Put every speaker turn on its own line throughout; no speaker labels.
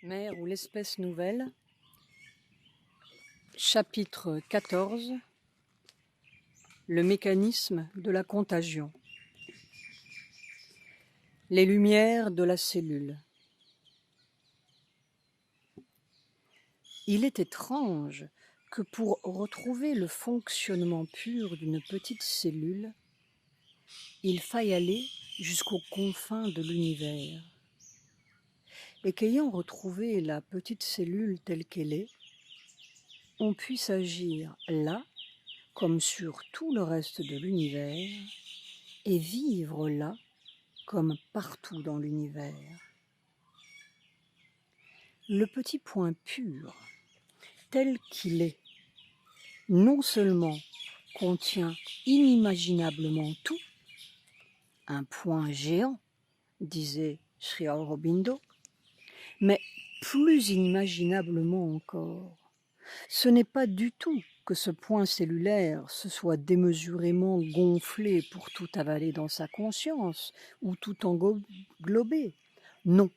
Mère ou l'espèce nouvelle, chapitre 14, le mécanisme de la contagion. Les lumières de la cellule. Il est étrange que pour retrouver le fonctionnement pur d'une petite cellule, il faille aller jusqu'aux confins de l'univers, et qu'ayant retrouvé la petite cellule telle qu'elle est, on puisse agir là, comme sur tout le reste de l'univers, et vivre là, comme partout dans l'univers. Le petit point pur, tel qu'il est, non seulement contient inimaginablement tout, un point géant, disait Sri Aurobindo, mais plus inimaginablement encore, ce n'est pas du tout que ce point cellulaire se soit démesurément gonflé pour tout avaler dans sa conscience ou tout englober. Non,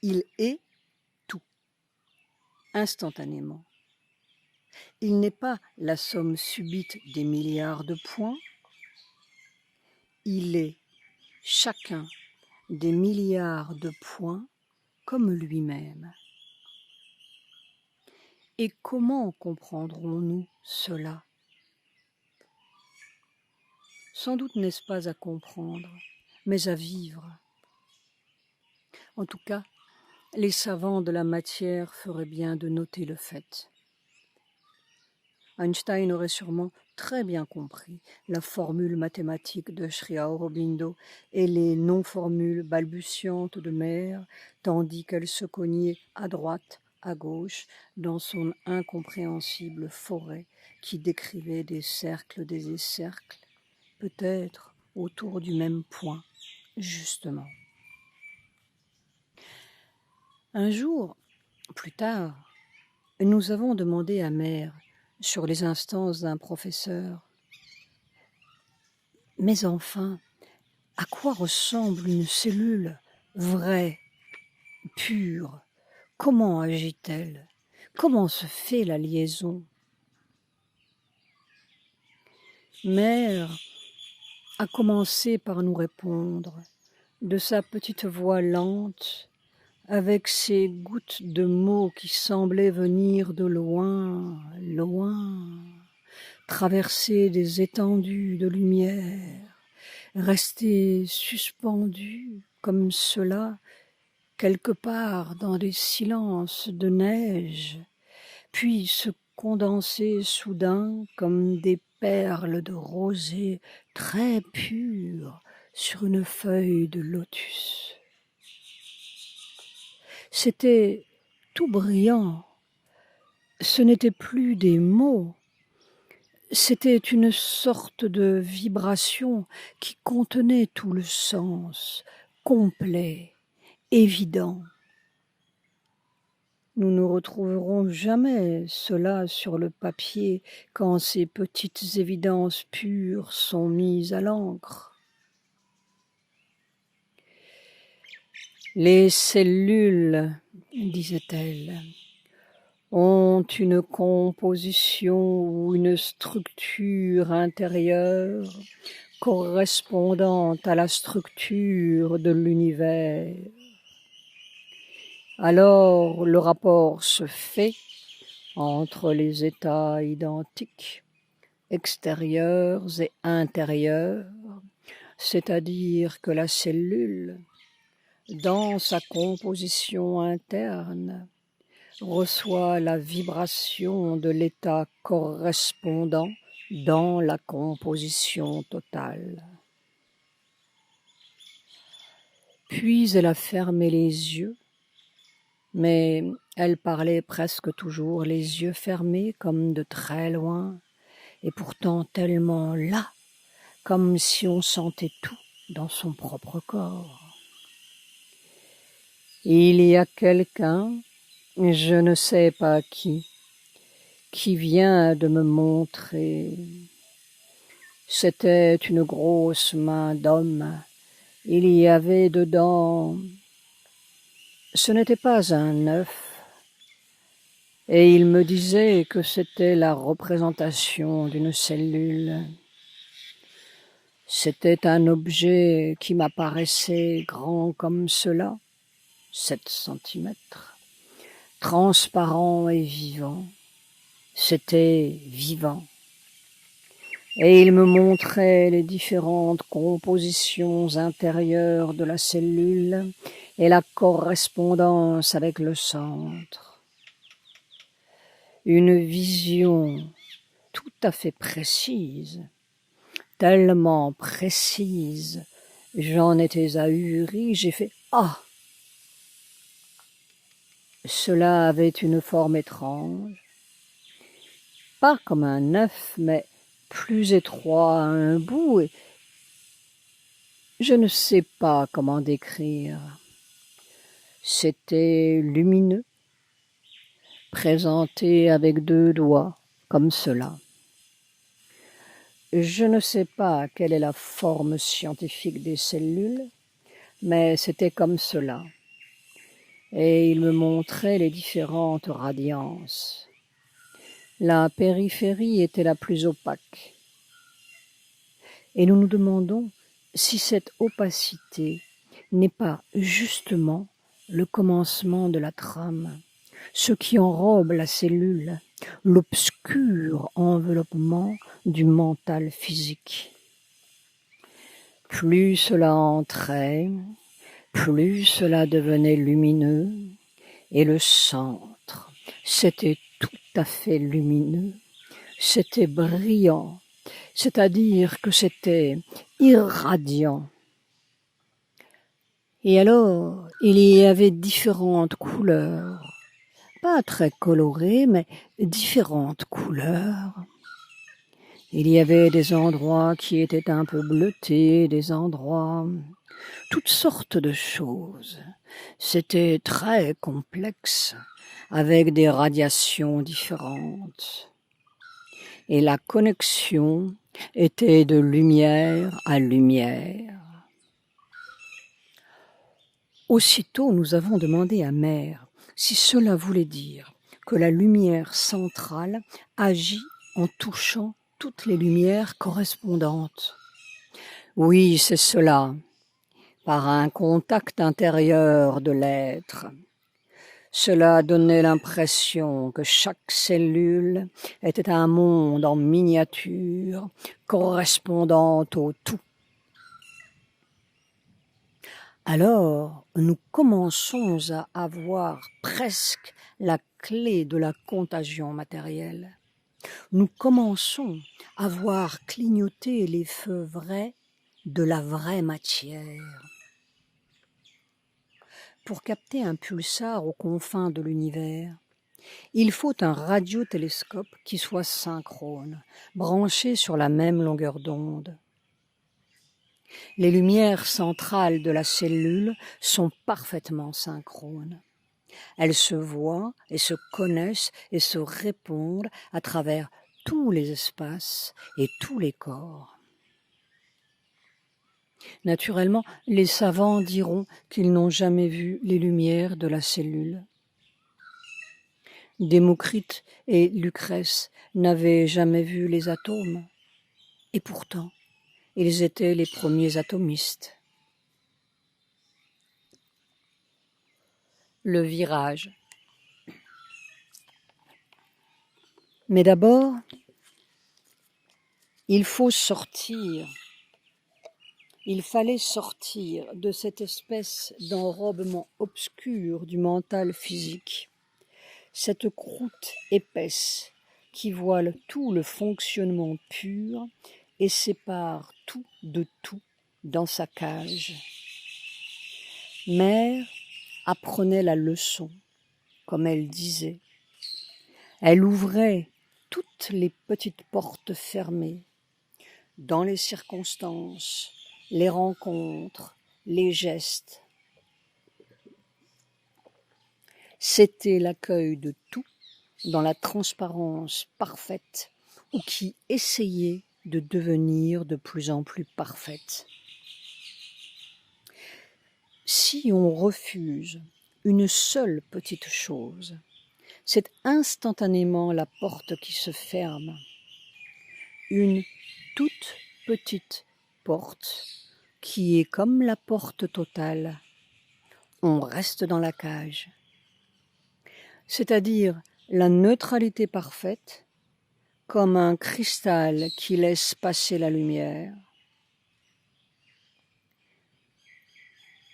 il est tout, instantanément. Il n'est pas la somme subite des milliards de points, il est chacun des milliards de points comme lui-même. Et comment comprendrons-nous cela ? Sans doute n'est-ce pas à comprendre, mais à vivre. En tout cas, les savants de la matière feraient bien de noter le fait. Einstein aurait sûrement très bien compris la formule mathématique de Sri Aurobindo et les non-formules balbutiantes de Mère, tandis qu'elle se cognait à droite, à gauche, dans son incompréhensible forêt qui décrivait des cercles peut-être autour du même point, justement. Un jour, plus tard, nous avons demandé à Mère, sur les instances d'un professeur, « Mais enfin, à quoi ressemble une cellule vraie, pure ? Comment agit-elle ? Comment se fait la liaison ?» Mère a commencé par nous répondre, de sa petite voix lente, avec ces gouttes de mots qui semblaient venir de loin, loin, traverser des étendues de lumière, rester suspendus comme cela, quelque part dans des silences de neige, puis se condenser soudain comme des perles de rosée très pures sur une feuille de lotus. C'était tout brillant, ce n'était plus des mots, c'était une sorte de vibration qui contenait tout le sens, complet, évident. Nous ne retrouverons jamais cela sur le papier quand ces petites évidences pures sont mises à l'encre. Les cellules, disait-elle, ont une composition ou une structure intérieure correspondant à la structure de l'univers. Alors le rapport se fait entre les états identiques, extérieurs et intérieurs, c'est-à-dire que la cellule, dans sa composition interne, reçoit la vibration de l'état correspondant dans la composition totale. Puis elle a fermé les yeux, mais elle parlait presque toujours les yeux fermés comme de très loin, et pourtant tellement là, comme si on sentait tout dans son propre corps. Il y a quelqu'un, je ne sais pas qui vient de me montrer. C'était une grosse main d'homme. Il y avait dedans Ce n'était pas un œuf, et il me disait que c'était la représentation d'une cellule. C'était un objet qui m'apparaissait grand comme cela, 7 centimètres, transparent et vivant. C'était vivant. Et il me montrait les différentes compositions intérieures de la cellule et la correspondance avec le centre. Une vision tout à fait précise, tellement précise, j'en étais ahuri, j'ai fait « Ah !» Cela avait une forme étrange, pas comme un œuf, mais plus étroit à un bout, et je ne sais pas comment décrire. C'était lumineux, présenté avec 2 doigts, comme cela. Je ne sais pas quelle est la forme scientifique des cellules, mais c'était comme cela. Et il me montrait les différentes radiances. La périphérie était la plus opaque. Et nous nous demandons si cette opacité n'est pas justement le commencement de la trame, ce qui enrobe la cellule, l'obscur enveloppement du mental physique. Plus cela entrait, plus cela devenait lumineux, et le centre, c'était tout à fait lumineux, c'était brillant, c'est-à-dire que c'était irradiant. Et alors, il y avait différentes couleurs, pas très colorées, mais différentes couleurs. Il y avait des endroits qui étaient un peu bleutés, des endroits, toutes sortes de choses. C'était très complexe, avec des radiations différentes. Et la connexion était de lumière à lumière. Aussitôt, nous avons demandé à Mère si cela voulait dire que la lumière centrale agit en touchant toutes les lumières correspondantes. Oui, c'est cela, par un contact intérieur de l'être. Cela donnait l'impression que chaque cellule était un monde en miniature, correspondant au tout. Alors, nous commençons à avoir presque la clé de la contagion matérielle. Nous commençons à voir clignoter les feux vrais de la vraie matière. Pour capter un pulsar aux confins de l'univers, il faut un radiotélescope qui soit synchrone, branché sur la même longueur d'onde. Les lumières centrales de la cellule sont parfaitement synchrones. Elles se voient et se connaissent et se répondent à travers tous les espaces et tous les corps. Naturellement, les savants diront qu'ils n'ont jamais vu les lumières de la cellule. Démocrite et Lucrèce n'avaient jamais vu les atomes, et pourtant, ils étaient les premiers atomistes. Le virage. Mais d'abord, il fallait sortir de cette espèce d'enrobement obscur du mental physique, cette croûte épaisse qui voile tout le fonctionnement pur et sépare tout de tout dans sa cage. Mère apprenait la leçon, comme elle disait. Elle ouvrait toutes les petites portes fermées, dans les circonstances, les rencontres, les gestes. C'était l'accueil de tout dans la transparence parfaite ou qui essayait de devenir de plus en plus parfaite. Si on refuse une seule petite chose. C'est instantanément la porte qui se ferme. Une toute petite porte qui est comme la porte totale. On reste dans la cage. C'est-à-dire la neutralité parfaite, comme un cristal qui laisse passer la lumière.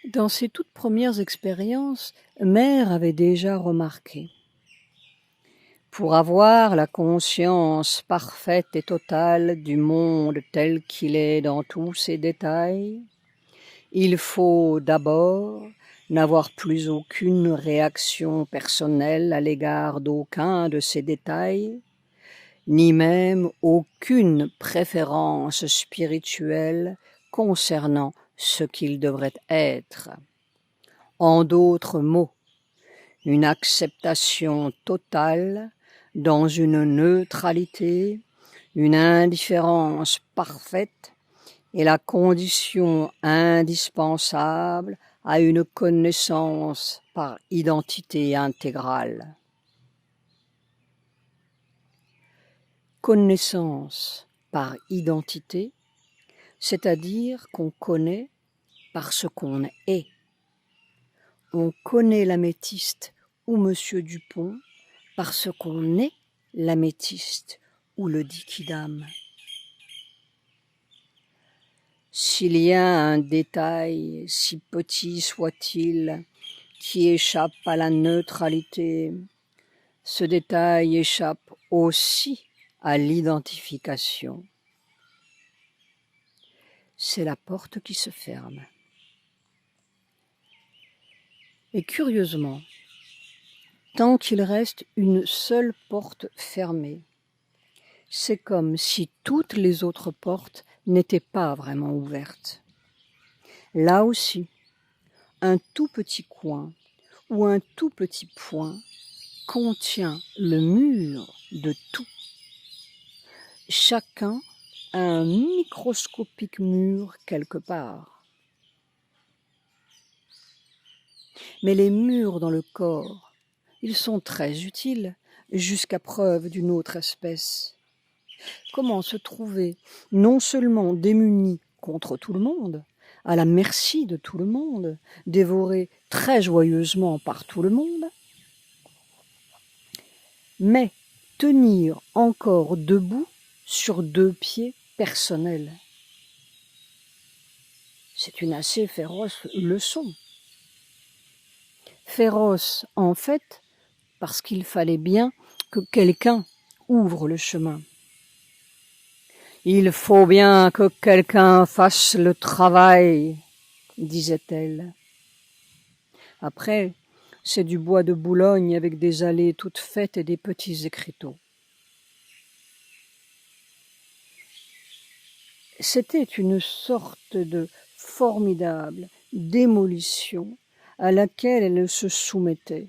Dans ses toutes premières expériences, Mère avait déjà remarqué. Pour avoir la conscience parfaite et totale du monde tel qu'il est dans tous ses détails, il faut d'abord n'avoir plus aucune réaction personnelle à l'égard d'aucun de ces détails, ni même aucune préférence spirituelle concernant ce qu'il devrait être. En d'autres mots, une acceptation totale dans une neutralité, une indifférence parfaite est la condition indispensable à une connaissance par identité intégrale. Connaissance par identité, c'est-à-dire qu'on connaît parce qu'on est. On connaît l'améthyste ou Monsieur Dupont parce qu'on est l'améthyste ou le dikidam. S'il y a un détail, si petit soit-il, qui échappe à la neutralité, ce détail échappe aussi à l'identification. C'est la porte qui se ferme. Et curieusement, tant qu'il reste une seule porte fermée, c'est comme si toutes les autres portes n'étaient pas vraiment ouvertes. Là aussi, un tout petit coin ou un tout petit point contient le mur de tout. Chacun a un microscopique mur quelque part. Mais les murs dans le corps, ils sont très utiles, jusqu'à preuve d'une autre espèce. Comment se trouver non seulement démuni contre tout le monde, à la merci de tout le monde, dévoré très joyeusement par tout le monde, mais tenir encore debout sur 2 pieds personnels. C'est une assez féroce leçon. Féroce, en fait, parce qu'il fallait bien que quelqu'un ouvre le chemin. Il faut bien que quelqu'un fasse le travail, disait-elle. Après, c'est du bois de Boulogne avec des allées toutes faites et des petits écriteaux. C'était une sorte de formidable démolition à laquelle elle se soumettait.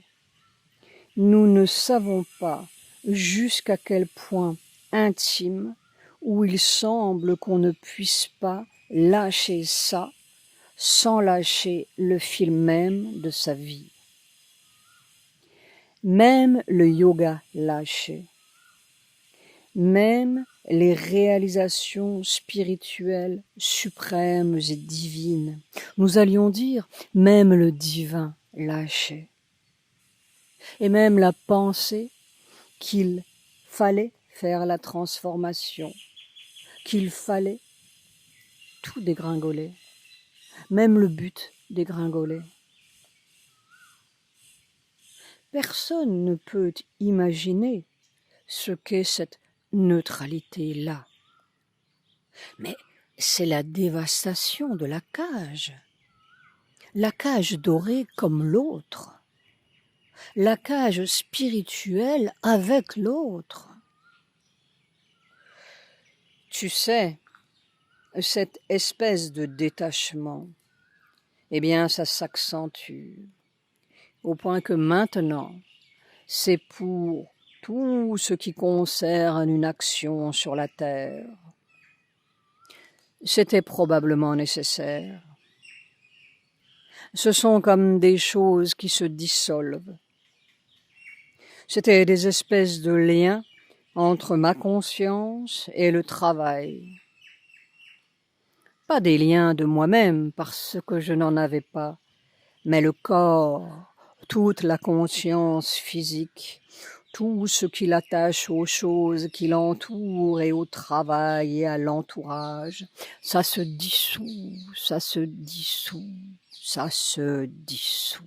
Nous ne savons pas jusqu'à quel point intime où il semble qu'on ne puisse pas lâcher ça sans lâcher le fil même de sa vie. Même le yoga lâché, même les réalisations spirituelles suprêmes et divines, nous allions dire même le divin lâché, et même la pensée qu'il fallait faire la transformation, qu'il fallait tout dégringoler, même le but dégringoler. Personne ne peut imaginer ce qu'est cette neutralité-là. Mais c'est la dévastation de la cage dorée comme l'autre, la cage spirituelle avec l'autre. Tu sais, cette espèce de détachement, eh bien, ça s'accentue, au point que maintenant, c'est pour tout ce qui concerne une action sur la terre. C'était probablement nécessaire. Ce sont comme des choses qui se dissolvent. C'était des espèces de liens entre ma conscience et le travail. Pas des liens de moi-même parce que je n'en avais pas, mais le corps, toute la conscience physique, tout ce qui l'attache aux choses qui l'entourent et au travail et à l'entourage, ça se dissout, ça se dissout, ça se dissout.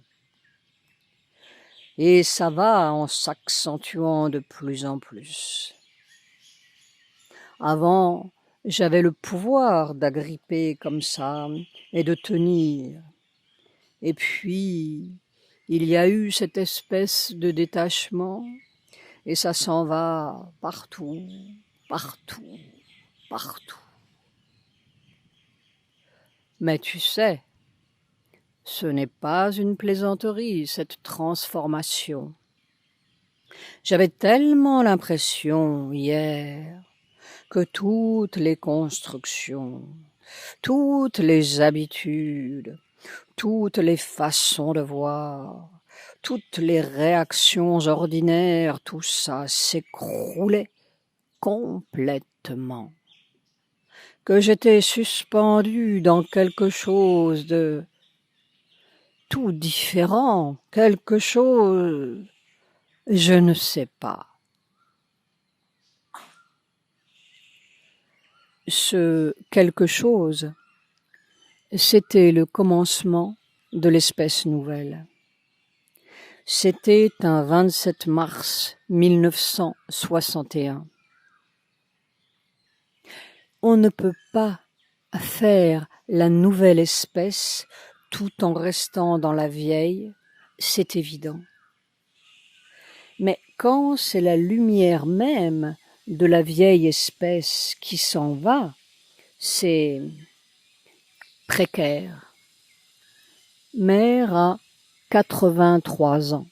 Et ça va en s'accentuant de plus en plus. Avant, j'avais le pouvoir d'agripper comme ça et de tenir. Et puis, il y a eu cette espèce de détachement et ça s'en va partout, partout, partout. Mais tu sais, ce n'est pas une plaisanterie, cette transformation. J'avais tellement l'impression hier que toutes les constructions, toutes les habitudes, toutes les façons de voir, toutes les réactions ordinaires, tout ça s'écroulait complètement. Que j'étais suspendu dans quelque chose de tout différent, quelque chose, je ne sais pas. Ce quelque chose, c'était le commencement de l'espèce nouvelle. C'était un 27 mars 1961. On ne peut pas faire la nouvelle espèce tout en restant dans la vieille, c'est évident. Mais quand c'est la lumière même de la vieille espèce qui s'en va, c'est précaire. Mère a 83 ans.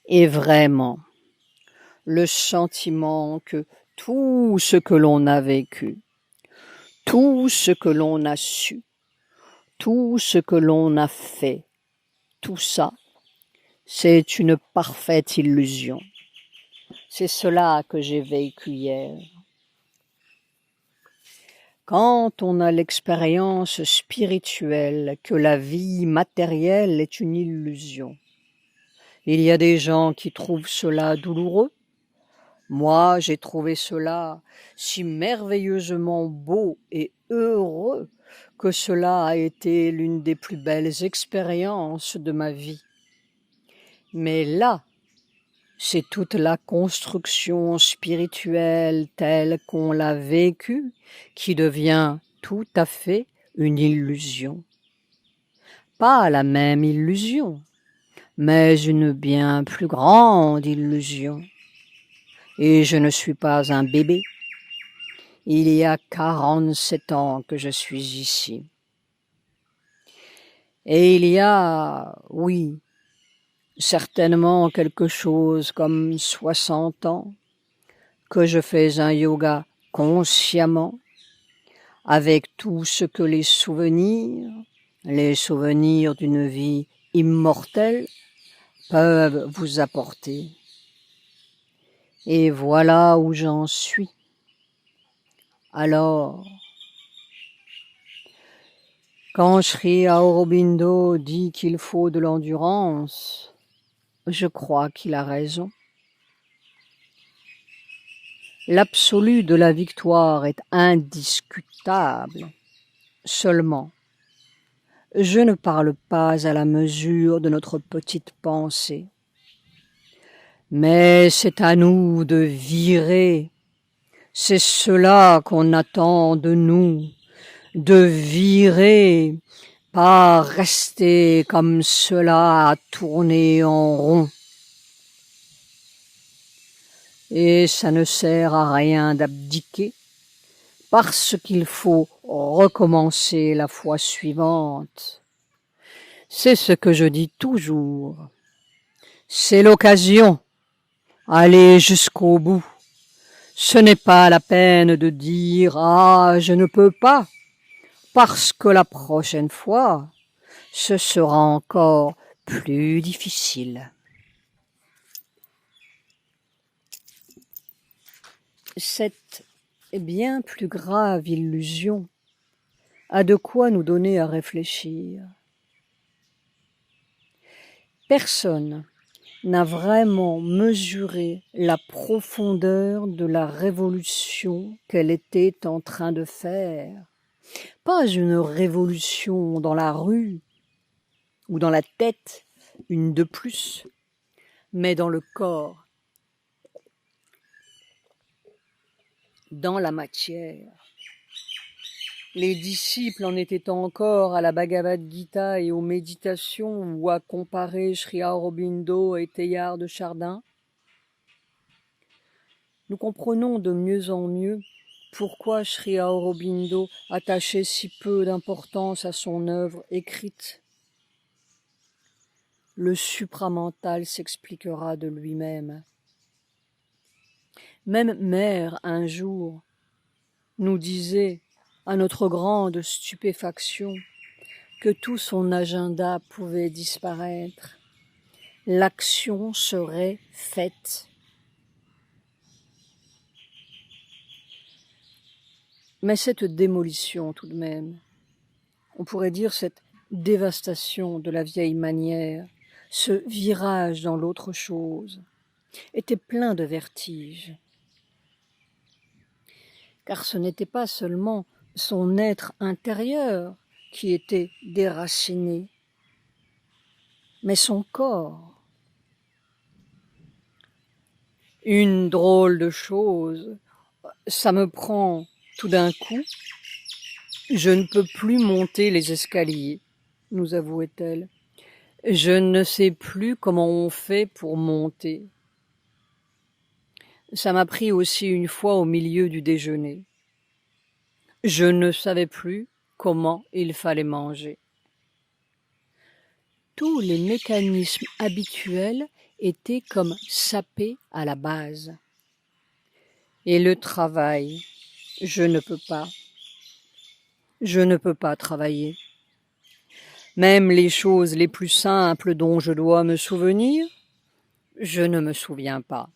Et vraiment, le sentiment que tout ce que l'on a vécu, tout ce que l'on a su, tout ce que l'on a fait, tout ça, c'est une parfaite illusion. C'est cela que j'ai vécu hier. Quand on a l'expérience spirituelle que la vie matérielle est une illusion, il y a des gens qui trouvent cela douloureux. Moi, j'ai trouvé cela si merveilleusement beau et heureux que cela a été l'une des plus belles expériences de ma vie. Mais là, c'est toute la construction spirituelle telle qu'on l'a vécue qui devient tout à fait une illusion. Pas la même illusion, mais une bien plus grande illusion. Et je ne suis pas un bébé. Il y a 47 ans que je suis ici. Et il y a, oui, certainement quelque chose comme 60 ans que je fais un yoga consciemment avec tout ce que les souvenirs d'une vie immortelle peuvent vous apporter. Et voilà où j'en suis. Alors, quand Sri Aurobindo dit qu'il faut de l'endurance, je crois qu'il a raison. L'absolu de la victoire est indiscutable. Seulement, je ne parle pas à la mesure de notre petite pensée. Mais c'est à nous de virer. C'est cela qu'on attend de nous, de virer, pas rester comme cela à tourner en rond. Et ça ne sert à rien d'abdiquer, parce qu'il faut recommencer la fois suivante. C'est ce que je dis toujours. C'est l'occasion. Allez jusqu'au bout. Ce n'est pas la peine de dire « Ah, je ne peux pas ». parce que la prochaine fois, ce sera encore plus difficile. Cette bien plus grave illusion a de quoi nous donner à réfléchir. Personne n'a vraiment mesuré la profondeur de la révolution qu'elle était en train de faire. Pas une révolution dans la rue ou dans la tête, une de plus, mais dans le corps, dans la matière. Les disciples en étaient encore à la Bhagavad Gita et aux méditations ou à comparer Sri Aurobindo et Teilhard de Chardin. Nous comprenons de mieux en mieux pourquoi Sri Aurobindo attachait si peu d'importance à son œuvre écrite. Le supramental s'expliquera de lui-même. Même Mère, un jour, nous disait, à notre grande stupéfaction, que tout son agenda pouvait disparaître. L'action serait faite. Mais cette démolition, tout de même, on pourrait dire cette dévastation de la vieille manière, ce virage dans l'autre chose, était plein de vertige. Car ce n'était pas seulement son être intérieur qui était déraciné, mais son corps. Une drôle de chose, ça me prend tout d'un coup, je ne peux plus monter les escaliers, nous avouait-elle. Je ne sais plus comment on fait pour monter. Ça m'a pris aussi une fois au milieu du déjeuner. Je ne savais plus comment il fallait manger. Tous les mécanismes habituels étaient comme sapés à la base. Et le travail, je ne peux pas. Je ne peux pas travailler. Même les choses les plus simples dont je dois me souvenir, je ne me souviens pas.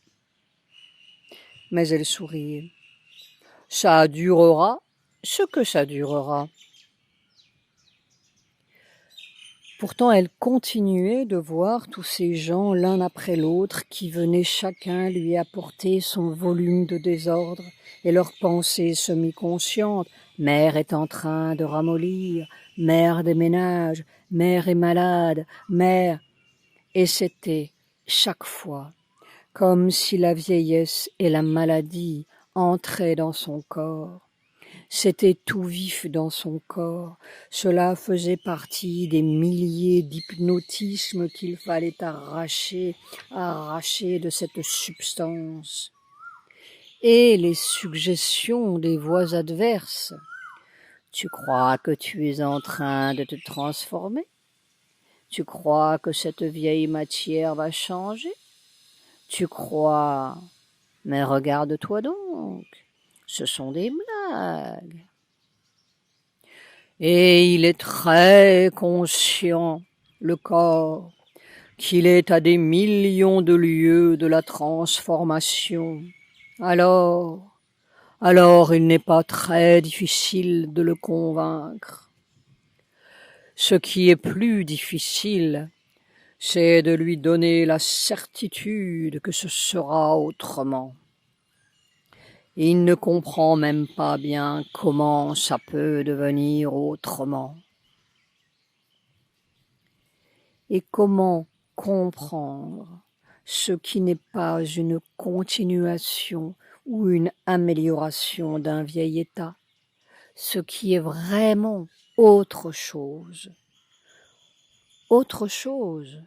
Mais elle sourit. Ça durera ce que ça durera. Pourtant, elle continuait de voir tous ces gens l'un après l'autre qui venaient chacun lui apporter son volume de désordre et leurs pensées semi-conscientes. Mère est en train de ramollir, mère déménage, mère est malade, mère. Et c'était chaque fois comme si la vieillesse et la maladie entraient dans son corps. C'était tout vif dans son corps. Cela faisait partie des milliers d'hypnotismes qu'il fallait arracher de cette substance. Et les suggestions des voix adverses. Tu crois que tu es en train de te transformer? Tu crois que cette vieille matière va changer? Tu crois? Mais regarde-toi donc. Ce sont des blagues. Et il est très conscient, le corps, qu'il est à des millions de lieues de la transformation. Alors il n'est pas très difficile de le convaincre. Ce qui est plus difficile, c'est de lui donner la certitude que ce sera autrement. Il ne comprend même pas bien comment ça peut devenir autrement. Et comment comprendre ce qui n'est pas une continuation ou une amélioration d'un vieil état, ce qui est vraiment autre chose. Autre chose,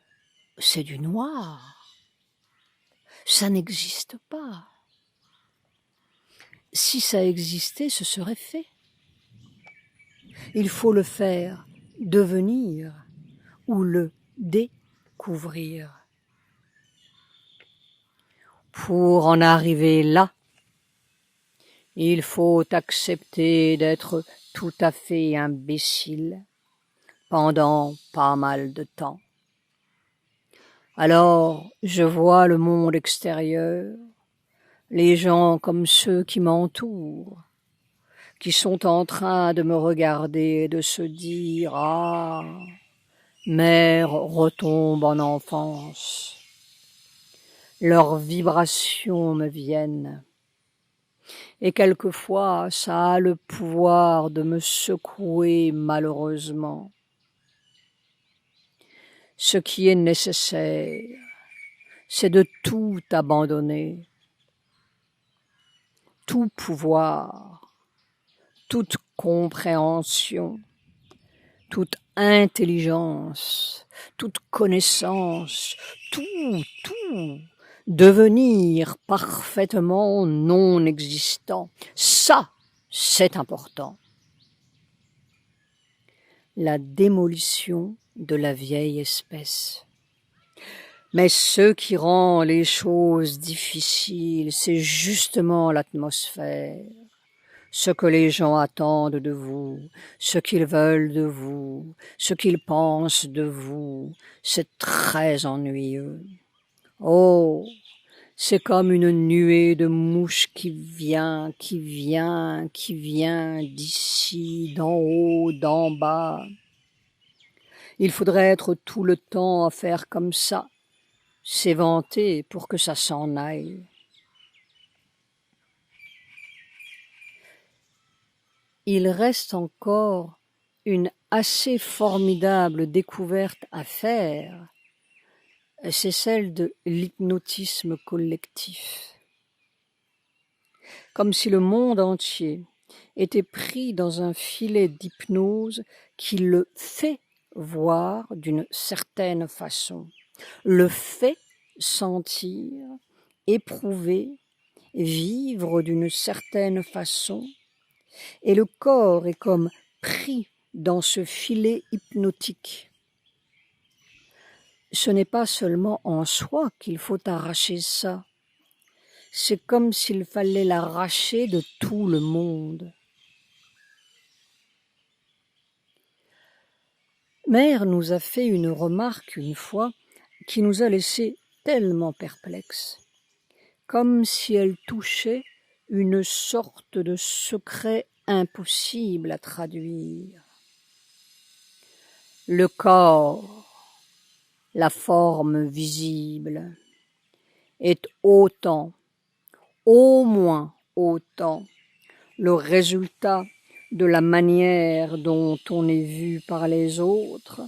c'est du noir. Ça n'existe pas. Si ça existait, ce serait fait. Il faut le faire devenir ou le découvrir. Pour en arriver là, il faut accepter d'être tout à fait imbécile pendant pas mal de temps. Alors, je vois le monde extérieur, les gens comme ceux qui m'entourent, qui sont en train de me regarder et de se dire « Ah, mère retombe en enfance ». Leurs vibrations me viennent, et quelquefois ça a le pouvoir de me secouer malheureusement. Ce qui est nécessaire, c'est de tout abandonner, tout pouvoir, toute compréhension, toute intelligence, toute connaissance, tout, devenir parfaitement non existant. Ça, c'est important. La démolition de la vieille espèce. Mais ce qui rend les choses difficiles, c'est justement l'atmosphère. Ce que les gens attendent de vous, ce qu'ils veulent de vous, ce qu'ils pensent de vous, c'est très ennuyeux. Oh, c'est comme une nuée de mouches qui vient d'ici, d'en haut, d'en bas. Il faudrait être tout le temps à faire comme ça, s'éventer pour que ça s'en aille. Il reste encore une assez formidable découverte à faire, c'est celle de l'hypnotisme collectif. Comme si le monde entier était pris dans un filet d'hypnose qui le fait voir d'une certaine façon, le fait sentir, éprouver, vivre d'une certaine façon, et le corps est comme pris dans ce filet hypnotique. Ce n'est pas seulement en soi qu'il faut arracher ça, c'est comme s'il fallait l'arracher de tout le monde. Mère nous a fait une remarque une fois qui nous a laissé tellement perplexes, comme si elle touchait une sorte de secret impossible à traduire. Le corps, la forme visible, est autant, au moins autant, le résultat de la manière dont on est vu par les autres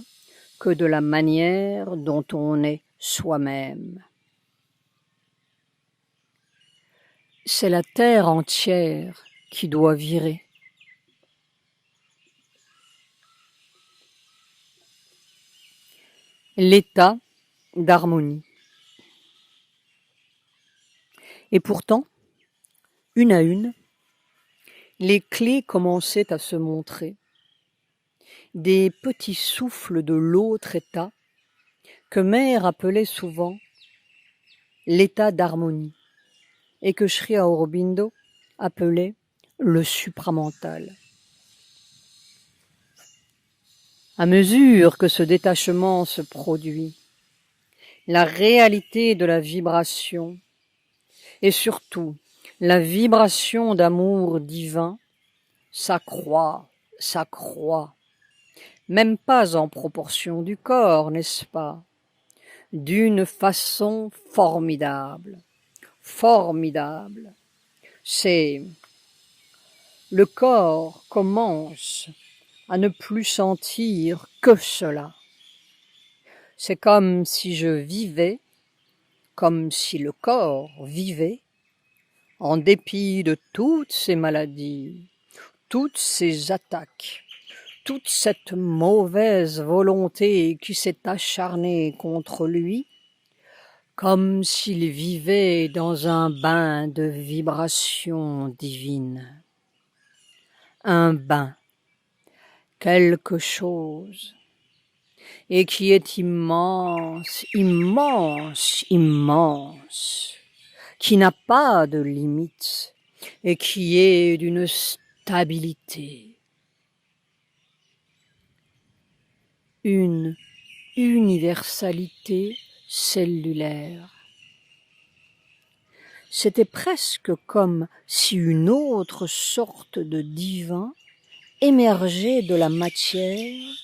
que de la manière dont on est soi-même. C'est la terre entière qui doit virer. L'état d'harmonie. Et pourtant, une à une, les clés commençaient à se montrer, des petits souffles de l'autre état que Mère appelait souvent l'état d'harmonie et que Sri Aurobindo appelait le supramental. À mesure que ce détachement se produit, la réalité de la vibration et surtout la vibration d'amour divin s'accroît, même pas en proportion du corps, n'est-ce pas? D'une façon formidable. C'est le corps commence à ne plus sentir que cela. C'est comme si je vivais, comme si le corps vivait, en dépit de toutes ces maladies, toutes ces attaques, toute cette mauvaise volonté qui s'est acharnée contre lui, comme s'il vivait dans un bain de vibrations divines. Un bain, quelque chose, et qui est immense, qui n'a pas de limite, et qui est d'une stabilité, une universalité cellulaire. C'était presque comme si une autre sorte de divin émergeait de la matière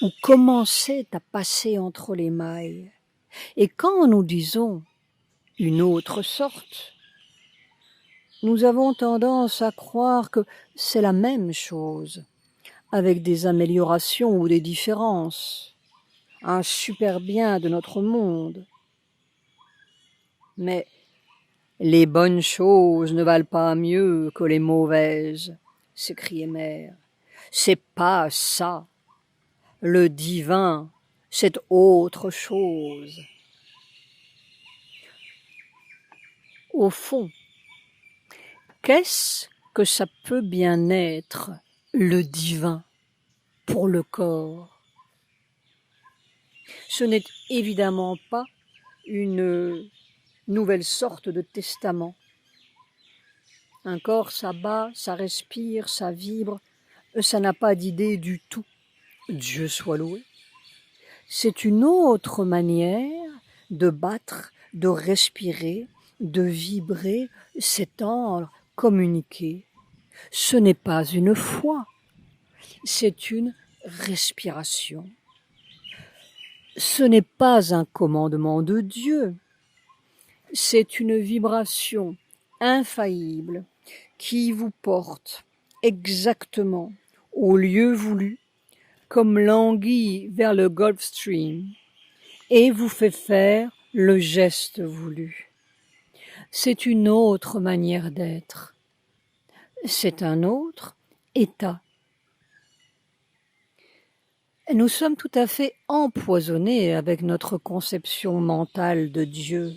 ou commençait à passer entre les mailles. Et quand nous disons une autre sorte, nous avons tendance à croire que c'est la même chose, avec des améliorations ou des différences, un super bien de notre monde. Mais les bonnes choses ne valent pas mieux que les mauvaises, s'écriait Mère. C'est pas ça. Le divin, c'est autre chose. Au fond, qu'est-ce que ça peut bien être, le divin, pour le corps? Ce n'est évidemment pas une nouvelle sorte de testament. Un corps, ça bat, ça respire, ça vibre, ça n'a pas d'idée du tout. Dieu soit loué. C'est une autre manière de battre, de respirer, de vibrer, s'étendre, communiquer. Ce n'est pas une foi, c'est une respiration. Ce n'est pas un commandement de Dieu, c'est une vibration infaillible qui vous porte exactement au lieu voulu, comme l'anguille vers le Gulf Stream, et vous fait faire le geste voulu. C'est une autre manière d'être. C'est un autre état. Nous sommes tout à fait empoisonnés avec notre conception mentale de Dieu.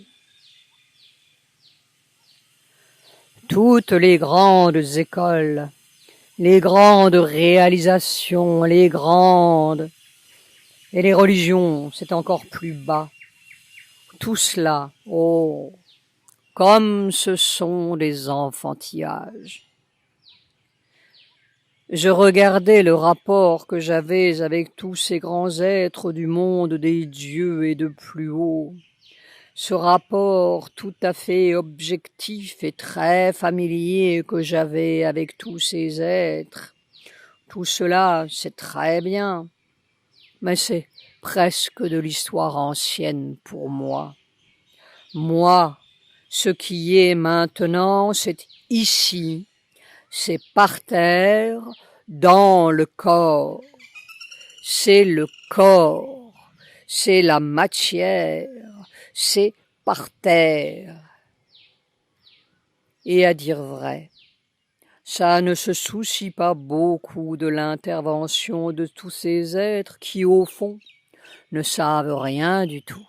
Toutes les grandes écoles, les grandes réalisations, les grandes... Et les religions, c'est encore plus bas. Tout cela, oh, comme ce sont des enfantillages. Je regardais le rapport que j'avais avec tous ces grands êtres du monde des dieux et de plus haut. Ce rapport tout à fait objectif et très familier que j'avais avec tous ces êtres. Tout cela, c'est très bien, mais c'est presque de l'histoire ancienne pour moi. Moi, ce qui est maintenant, c'est ici, c'est par terre, dans le corps. C'est le corps, c'est la matière, c'est par terre. Et à dire vrai, ça ne se soucie pas beaucoup de l'intervention de tous ces êtres qui, au fond, ne savent rien du tout.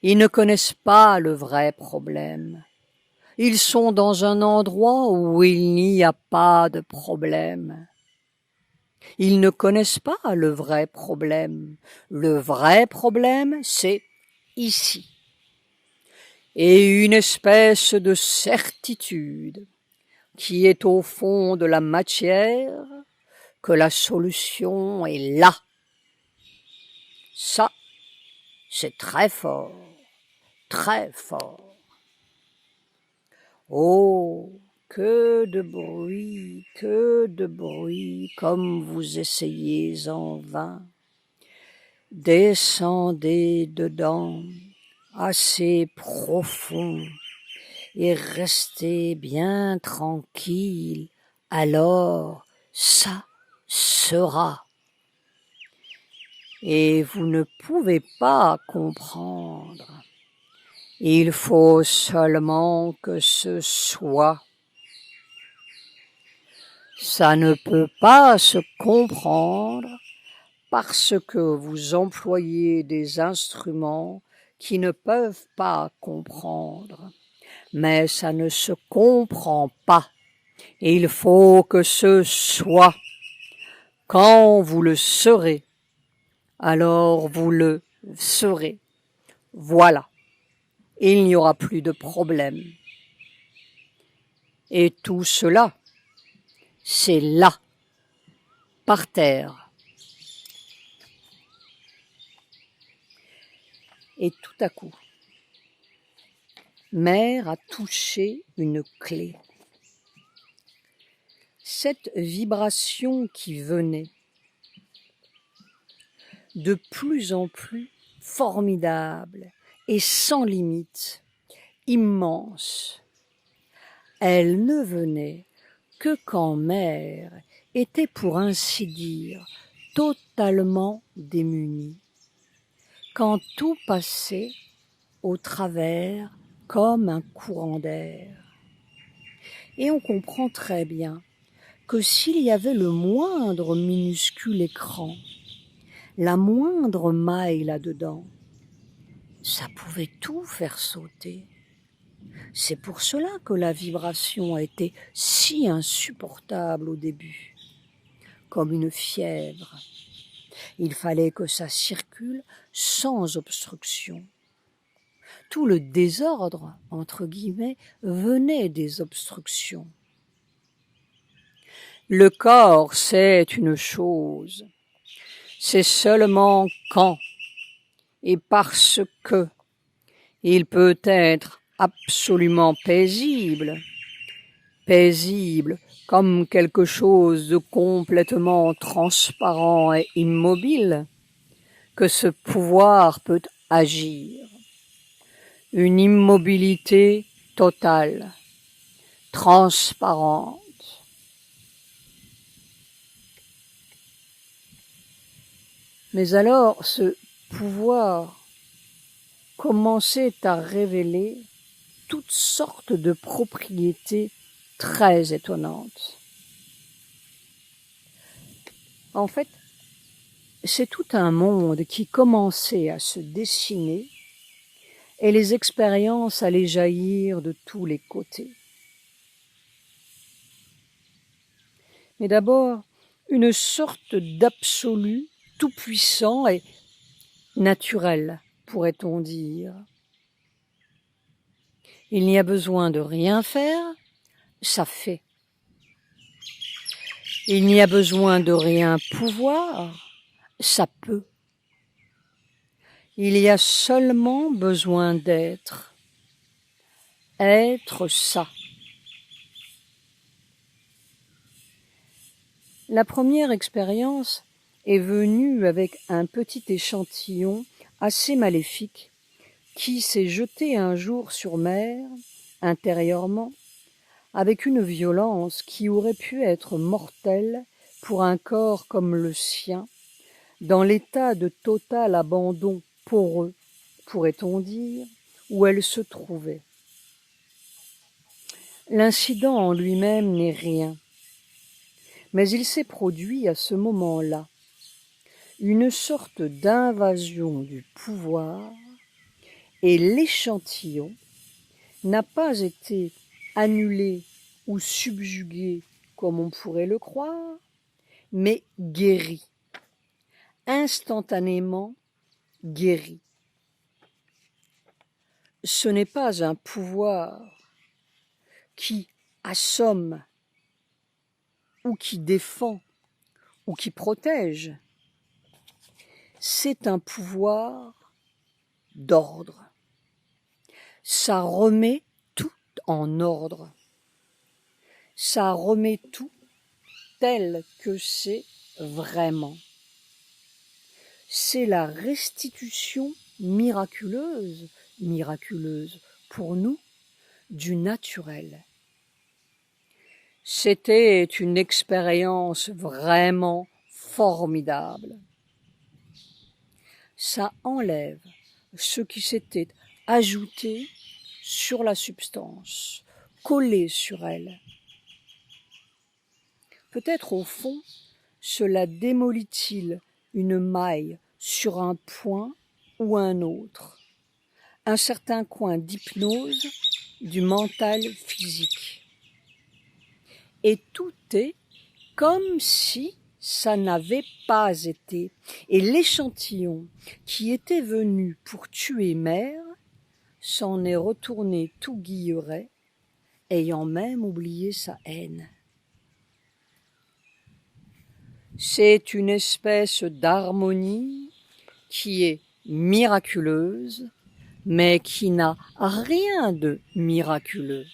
Ils ne connaissent pas le vrai problème. Ils sont dans un endroit où il n'y a pas de problème. Ils ne connaissent pas le vrai problème. Le vrai problème, c'est ici. Et une espèce de certitude qui est au fond de la matière, que la solution est là. Ça, c'est très fort, très fort. Oh, que de bruit, comme vous essayez en vain. Descendez dedans, assez profond, et restez bien tranquille, alors ça sera. Et vous ne pouvez pas comprendre. Il faut seulement que ce soit. Ça ne peut pas se comprendre parce que vous employez des instruments qui ne peuvent pas comprendre. Mais ça ne se comprend pas. Il faut que ce soit. Quand vous le serez, alors vous le serez. Voilà. Il n'y aura plus de problème. Et tout cela, c'est là, par terre. Et tout à coup, Mère a touché une clé. Cette vibration qui venait de plus en plus formidable et sans limite, immense, elle ne venait que quand Mère était pour ainsi dire totalement démunie, quand tout passait au travers comme un courant d'air. Et on comprend très bien que s'il y avait le moindre minuscule écran, la moindre maille là-dedans, ça pouvait tout faire sauter. C'est pour cela que la vibration a été si insupportable au début, comme une fièvre. Il fallait que ça circule sans obstruction. Tout le désordre, entre guillemets, venait des obstructions. Le corps, c'est une chose. C'est seulement quand et parce que il peut être absolument paisible comme quelque chose de complètement transparent et immobile, que ce pouvoir peut agir. Une immobilité totale, transparente. Mais alors, ce pouvoir commençait à révéler toutes sortes de propriétés très étonnantes. En fait, c'est tout un monde qui commençait à se dessiner et les expériences allaient jaillir de tous les côtés. Mais d'abord, une sorte d'absolu tout-puissant et naturel, pourrait-on dire. Il n'y a besoin de rien faire, ça fait. Il n'y a besoin de rien pouvoir, ça peut. Il y a seulement besoin d'être. Être ça. La première expérience est venue avec un petit échantillon assez maléfique qui s'est jeté un jour sur Mère, intérieurement, avec une violence qui aurait pu être mortelle pour un corps comme le sien, dans l'état de total abandon poreux, pourrait-on dire, où elle se trouvait. L'incident en lui-même n'est rien, mais il s'est produit à ce moment-là une sorte d'invasion du pouvoir et l'échantillon n'a pas été annulé ou subjugué comme on pourrait le croire, mais guéri, instantanément guéri. Ce n'est pas un pouvoir qui assomme ou qui défend ou qui protège. C'est un pouvoir d'ordre. Ça remet tout en ordre. Ça remet tout tel que c'est vraiment. C'est la restitution miraculeuse pour nous, du naturel. C'était une expérience vraiment formidable. Ça enlève ce qui s'était ajouté sur la substance, collé sur elle. Peut-être au fond, cela démolit-il une maille sur un point ou un autre, un certain coin d'hypnose du mental physique. Et tout est comme si ça n'avait pas été. Et l'échantillon qui était venu pour tuer Mère s'en est retourné tout guilleret, ayant même oublié sa haine. C'est une espèce d'harmonie qui est miraculeuse, mais qui n'a rien de miraculeux.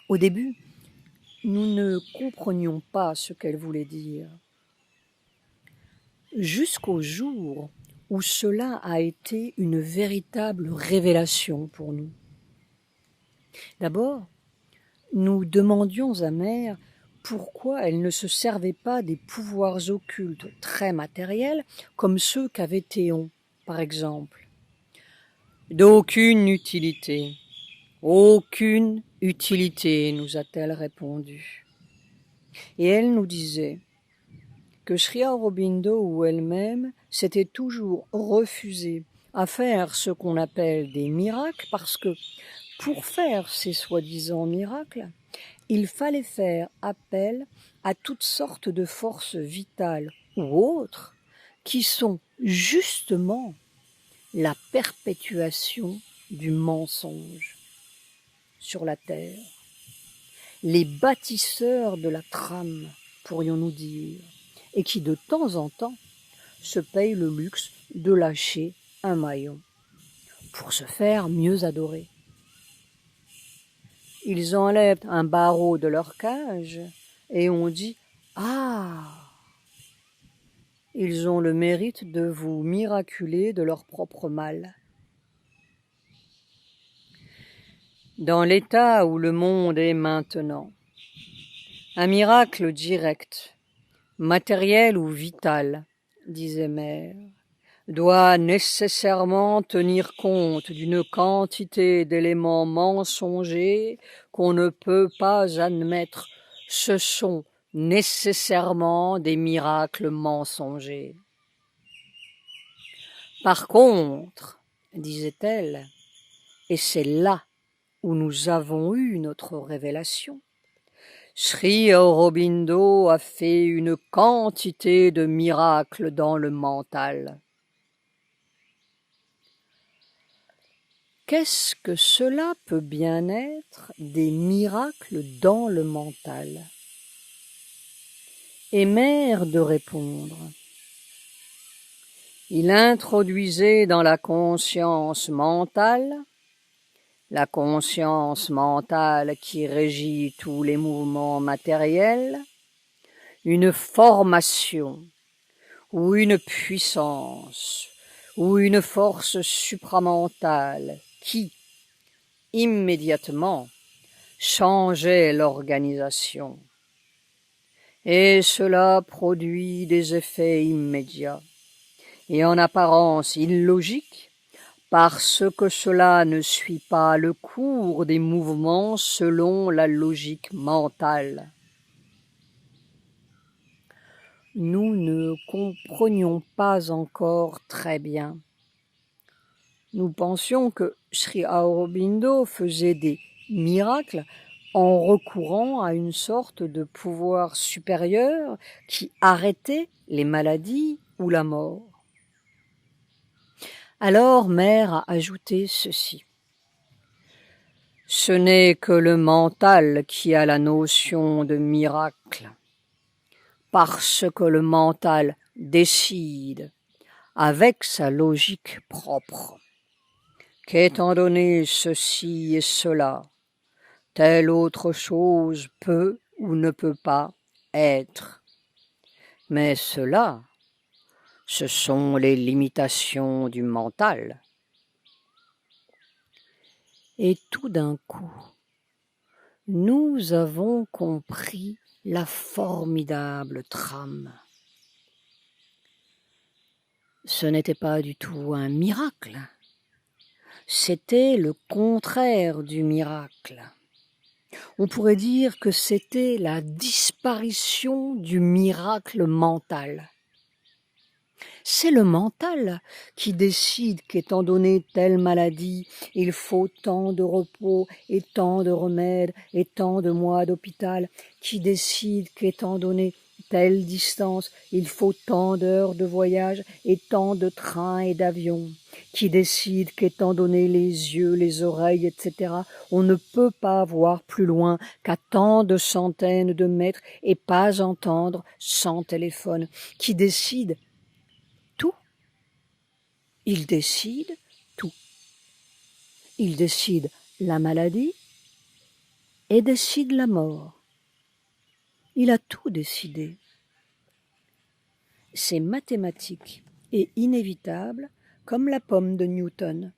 Au début, nous ne comprenions pas ce qu'elle voulait dire, jusqu'au jour où cela a été une véritable révélation pour nous. D'abord, nous demandions à Mère pourquoi elle ne se servait pas des pouvoirs occultes très matériels comme ceux qu'avait Théon, par exemple. D'aucune utilité. Aucune utilité, nous a-t-elle répondu. Et elle nous disait que Sri Aurobindo ou elle-même s'était toujours refusée à faire ce qu'on appelle des miracles parce que pour faire ces soi-disant miracles, il fallait faire appel à toutes sortes de forces vitales ou autres qui sont justement la perpétuation du mensonge sur la terre. Les bâtisseurs de la trame, pourrions-nous dire, et qui de temps en temps se payent le luxe de lâcher un maillon pour se faire mieux adorer. Ils enlèvent un barreau de leur cage et on dit « Ah !» Ils ont le mérite de vous miraculer de leur propre mal. Dans l'état où le monde est maintenant, un miracle direct, matériel ou vital, disait Mère, doit nécessairement tenir compte d'une quantité d'éléments mensongers qu'on ne peut pas admettre. Ce sont nécessairement des miracles mensongers. Par contre, disait-elle, et c'est là où nous avons eu notre révélation, Sri Aurobindo a fait une quantité de miracles dans le mental. Qu'est-ce que cela peut bien être des miracles dans le mental? Et Mère de répondre. Il introduisait dans la conscience mentale qui régit tous les mouvements matériels, une formation ou une puissance ou une force supramentale qui, immédiatement, changeait l'organisation. Et cela produit des effets immédiats et en apparence illogiques parce que cela ne suit pas le cours des mouvements selon la logique mentale. Nous ne comprenions pas encore très bien. Nous pensions que Sri Aurobindo faisait des miracles en recourant à une sorte de pouvoir supérieur qui arrêtait les maladies ou la mort. Alors Mère a ajouté ceci. Ce n'est que le mental qui a la notion de miracle, parce que le mental décide avec sa logique propre qu'étant donné ceci et cela, telle autre chose peut ou ne peut pas être. Mais cela, ce sont les limitations du mental. Et tout d'un coup, nous avons compris la formidable trame. Ce n'était pas du tout un miracle, c'était le contraire du miracle. On pourrait dire que c'était la disparition du miracle mental. C'est le mental qui décide qu'étant donné telle maladie, il faut tant de repos et tant de remèdes et tant de mois d'hôpital, qui décide qu'étant donné telle distance, il faut tant d'heures de voyage et tant de trains et d'avions, qui décide qu'étant donné les yeux, les oreilles, etc., on ne peut pas voir plus loin qu'à tant de centaines de mètres et pas entendre sans téléphone, qui décide tout. Il décide tout. Il décide la maladie et décide la mort. Il a tout décidé. C'est mathématique et inévitable comme la pomme de Newton.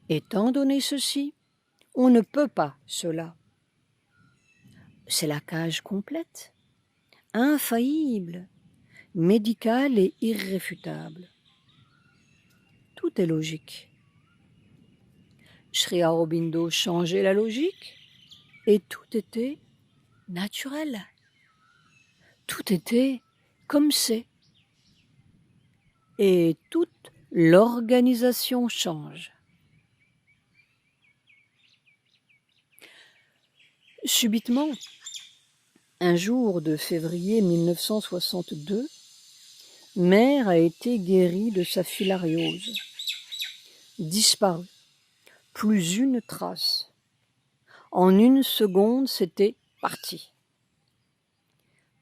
Étant donné ceci, on ne peut pas cela. C'est la cage complète, infaillible, médicale et irréfutable. Tout est logique. Sri Aurobindo changeait la logique et tout était naturel. Tout était comme c'est. Et toute l'organisation change. Subitement, un jour de février 1962, Mère a été guérie de sa filariose. Disparue. Plus une trace. En une seconde, c'était parti.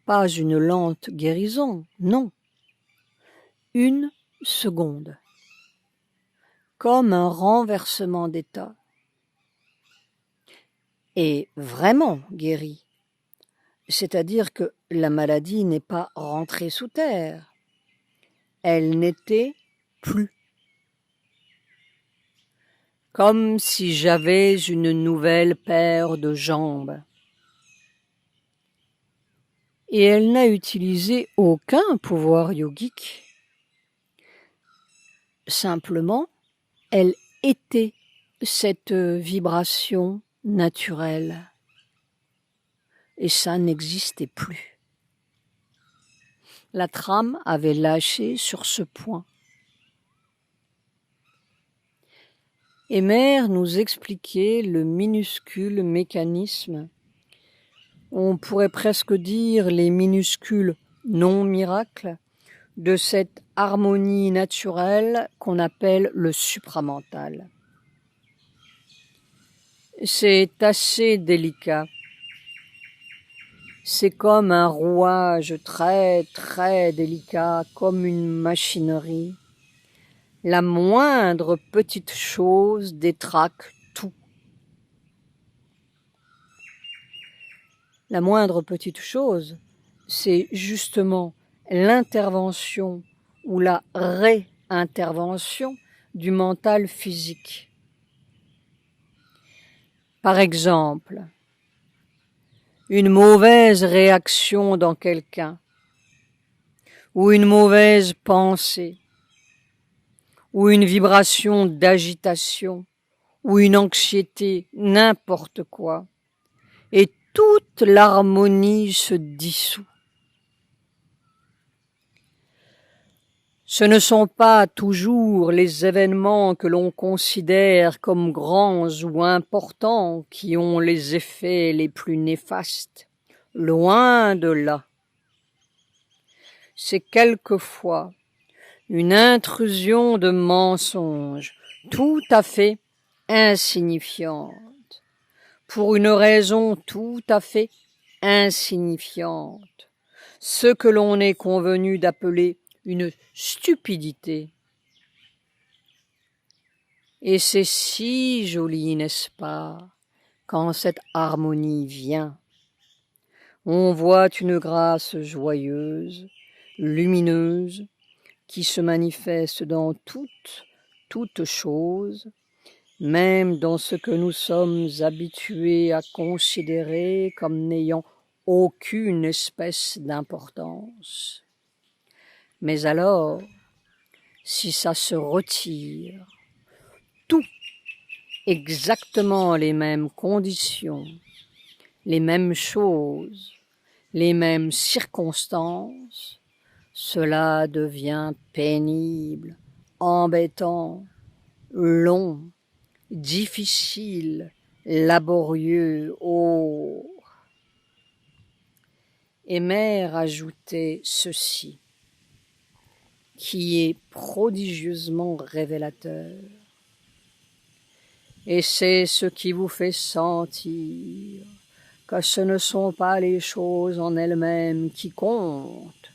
Pas une lente guérison, non. Une seconde. Comme un renversement d'état. Et vraiment guérie. C'est-à-dire que la maladie n'est pas rentrée sous terre. Elle n'était plus. Comme si j'avais une nouvelle paire de jambes. Et elle n'a utilisé aucun pouvoir yogique. Simplement, elle était cette vibration naturelle. Et ça n'existait plus. La trame avait lâché sur ce point. Et Mère nous expliquait le minuscule mécanisme, on pourrait presque dire les minuscules non-miracles, de cette harmonie naturelle qu'on appelle le supramental. C'est assez délicat. C'est comme un rouage très très délicat, comme une machinerie. La moindre petite chose détraque tout. La moindre petite chose, c'est justement l'intervention ou la réintervention du mental physique. Par exemple, une mauvaise réaction dans quelqu'un, ou une mauvaise pensée, ou une vibration d'agitation, ou une anxiété, n'importe quoi, et toute l'harmonie se dissout. Ce ne sont pas toujours les événements que l'on considère comme grands ou importants qui ont les effets les plus néfastes. Loin de là. C'est quelquefois une intrusion de mensonges tout à fait insignifiante, pour une raison tout à fait insignifiante, ce que l'on est convenu d'appeler une stupidité. Et c'est si joli, n'est-ce pas, quand cette harmonie vient. On voit une grâce joyeuse, lumineuse, qui se manifeste dans toute chose, même dans ce que nous sommes habitués à considérer comme n'ayant aucune espèce d'importance. Mais alors, si ça se retire, tout, exactement les mêmes conditions, les mêmes choses, les mêmes circonstances, cela devient pénible, embêtant, long, difficile, laborieux, oh. Et Mère ajoutait ceci, qui est prodigieusement révélateur. Et c'est ce qui vous fait sentir que ce ne sont pas les choses en elles-mêmes qui comptent.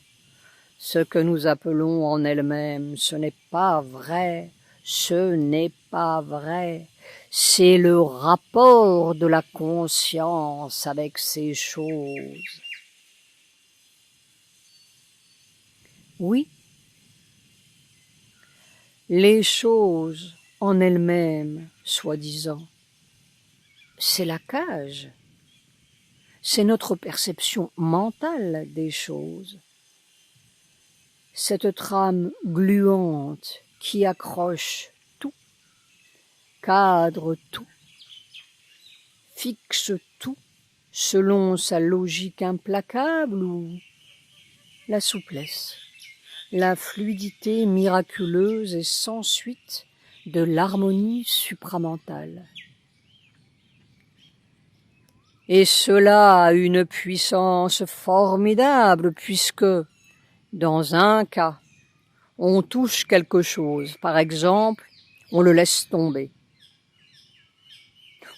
Ce que nous appelons en elles-mêmes, ce n'est pas vrai, ce n'est pas vrai. C'est le rapport de la conscience avec ces choses. Oui, les choses en elles-mêmes, soi-disant, c'est la cage, c'est notre perception mentale des choses. Cette trame gluante qui accroche tout, cadre tout, fixe tout selon sa logique implacable ou la souplesse, la fluidité miraculeuse et sans suite de l'harmonie supramentale. Et cela a une puissance formidable puisque, dans un cas, on touche quelque chose, par exemple, on le laisse tomber.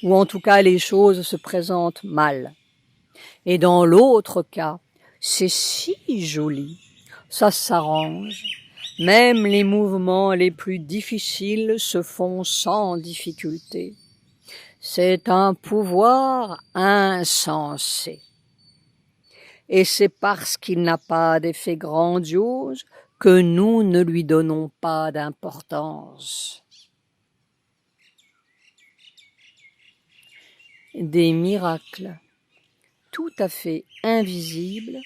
Ou en tout cas, les choses se présentent mal. Et dans l'autre cas, c'est si joli, ça s'arrange. Même les mouvements les plus difficiles se font sans difficulté. C'est un pouvoir insensé. Et c'est parce qu'il n'a pas d'effet grandiose que nous ne lui donnons pas d'importance. Des miracles tout à fait invisibles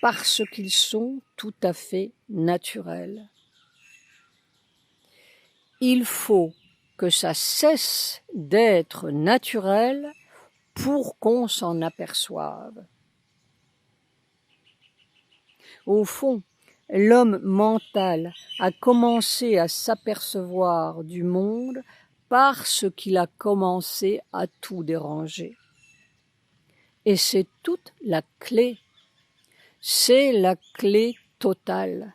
parce qu'ils sont tout à fait naturels. Il faut que ça cesse d'être naturel pour qu'on s'en aperçoive. Au fond, l'homme mental a commencé à s'apercevoir du monde parce qu'il a commencé à tout déranger. Et c'est toute la clé. C'est la clé totale.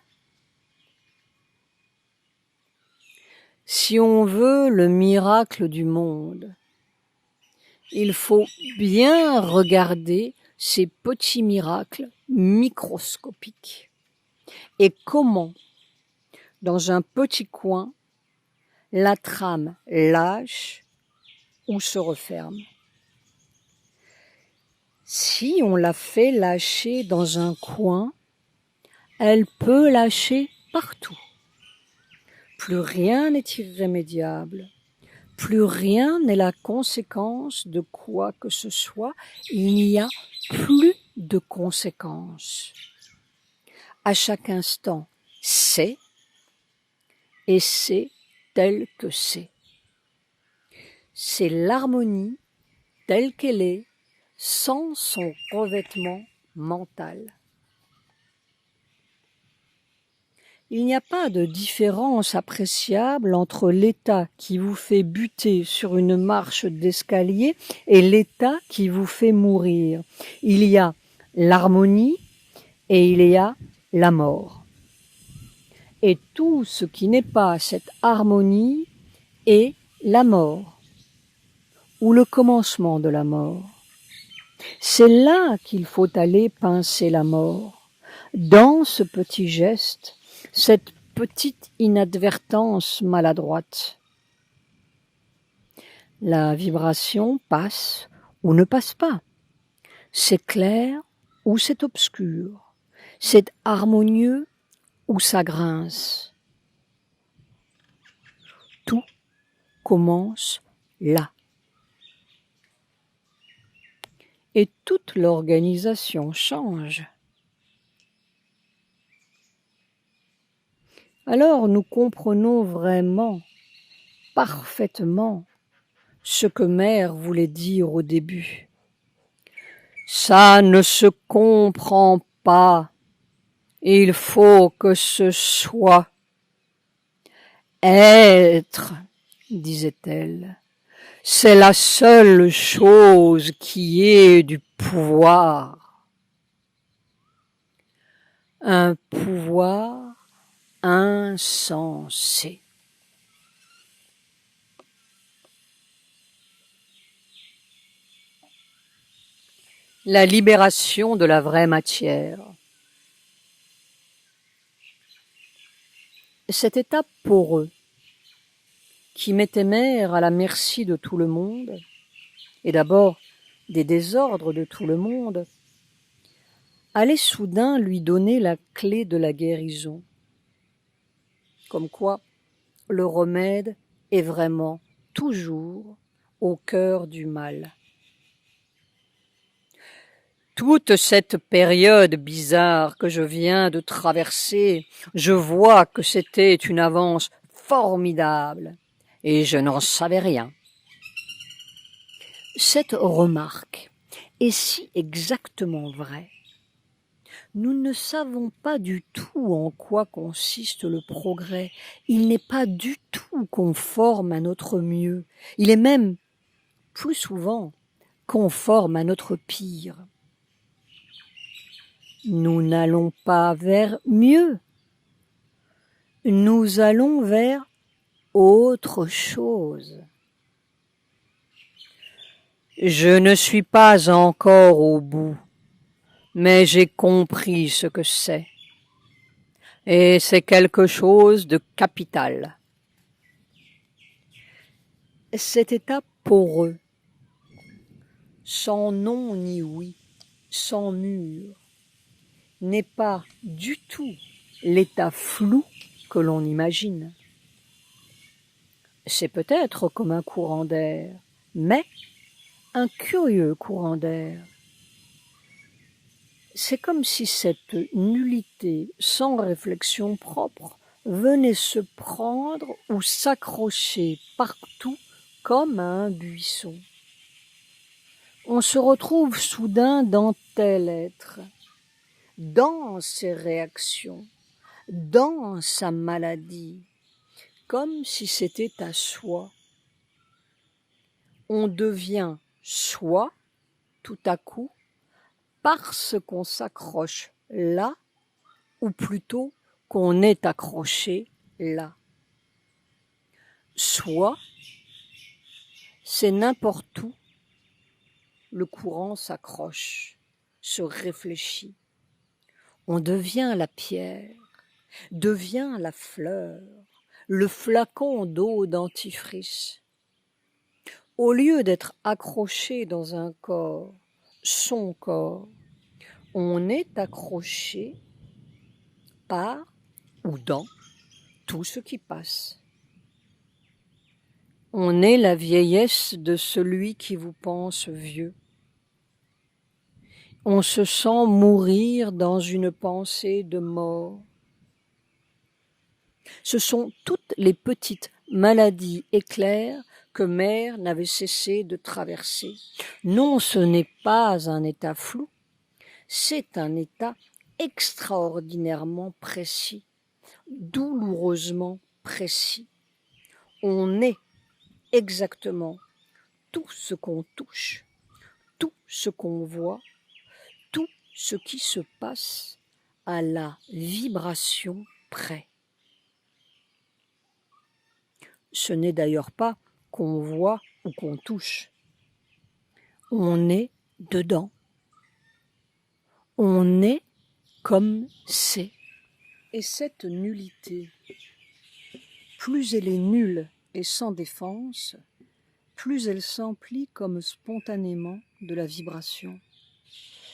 Si on veut le miracle du monde, il faut bien regarder ces petits miracles microscopiques. Et comment, dans un petit coin, la trame lâche ou se referme. Si on la fait lâcher dans un coin, elle peut lâcher partout. Plus rien n'est irrémédiable, plus rien n'est la conséquence de quoi que ce soit, il n'y a plus de conséquences. À chaque instant, c'est, et c'est tel que c'est. C'est l'harmonie telle qu'elle est, sans son revêtement mental. Il n'y a pas de différence appréciable entre l'état qui vous fait buter sur une marche d'escalier et l'état qui vous fait mourir. Il y a l'harmonie et il y a la mort. Et tout ce qui n'est pas cette harmonie est la mort, ou le commencement de la mort. C'est là qu'il faut aller pincer la mort, dans ce petit geste, cette petite inadvertance maladroite. La vibration passe ou ne passe pas. C'est clair ou c'est obscur. C'est harmonieux ou ça grince. Tout commence là. Et toute l'organisation change. Alors nous comprenons vraiment, parfaitement, ce que Mère voulait dire au début. Ça ne se comprend pas. Il faut que ce soit. Être, disait-elle, c'est la seule chose qui ait du pouvoir. un pouvoir insensé. La libération de la vraie matière. Cet état poreux, qui mettait mère à la merci de tout le monde, et d'abord des désordres de tout le monde, allait soudain lui donner la clé de la guérison. Comme quoi, le remède est vraiment toujours au cœur du mal. Toute cette période bizarre que je viens de traverser, je vois que c'était une avance formidable, et je n'en savais rien. Cette remarque est si exactement vraie. Nous ne savons pas du tout en quoi consiste le progrès. Il n'est pas du tout conforme à notre mieux. Il est même, plus souvent, conforme à notre pire. Nous n'allons pas vers mieux. Nous allons vers autre chose. Je ne suis pas encore au bout, mais j'ai compris ce que c'est. Et c'est quelque chose de capital. Cet état poreux, sans non ni oui, sans mur, n'est pas du tout l'état flou que l'on imagine. C'est peut-être comme un courant d'air, mais un curieux courant d'air. C'est comme si cette nullité sans réflexion propre venait se prendre ou s'accrocher partout comme à un buisson. On se retrouve soudain dans tel être, dans ses réactions, dans sa maladie, comme si c'était à soi. On devient soi tout à coup parce qu'on s'accroche là, ou plutôt qu'on est accroché là. Soi, c'est n'importe où. Le courant s'accroche, se réfléchit. On devient la pierre, devient la fleur, le flacon d'eau dentifrice. Au lieu d'être accroché dans un corps, son corps, on est accroché par ou dans tout ce qui passe. On est la vieillesse de celui qui vous pense vieux. On se sent mourir dans une pensée de mort. Ce sont toutes les petites maladies éclairs que mère n'avait cessé de traverser. Non, ce n'est pas un état flou, c'est un état extraordinairement précis, douloureusement précis. On est exactement tout ce qu'on touche, tout ce qu'on voit, tout ce qui se passe à la vibration près. Ce n'est d'ailleurs pas qu'on voit ou qu'on touche. On est dedans. On est comme c'est. Et cette nullité, plus elle est nulle et sans défense, plus elle s'emplit comme spontanément de la vibration.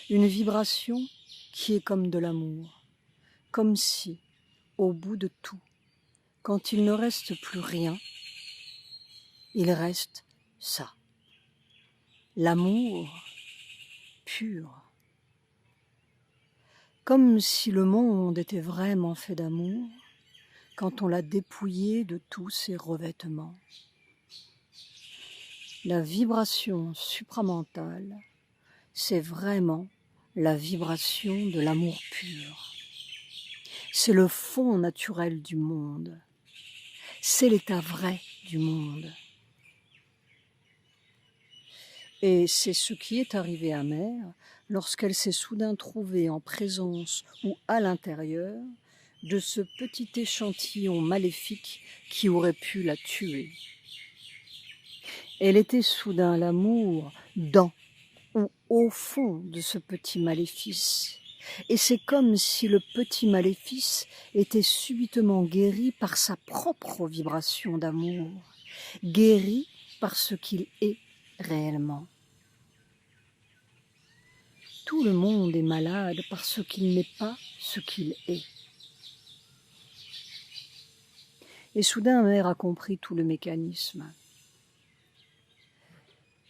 Une vibration qui est comme de l'amour, comme si, au bout de tout, quand il ne reste plus rien, il reste ça. L'amour pur. Comme si le monde était vraiment fait d'amour quand on l'a dépouillé de tous ses revêtements. La vibration supramentale, c'est vraiment la vibration de l'amour pur. C'est le fond naturel du monde. C'est l'état vrai du monde. Et c'est ce qui est arrivé à mère lorsqu'elle s'est soudain trouvée en présence ou à l'intérieur de ce petit échantillon maléfique qui aurait pu la tuer. Elle était soudain l'amour dans ou au fond de ce petit maléfice. Et c'est comme si le petit maléfice était subitement guéri par sa propre vibration d'amour, guéri par ce qu'il est réellement. Tout le monde est malade parce qu'il n'est pas ce qu'il est. Et soudain, Mère a compris tout le mécanisme.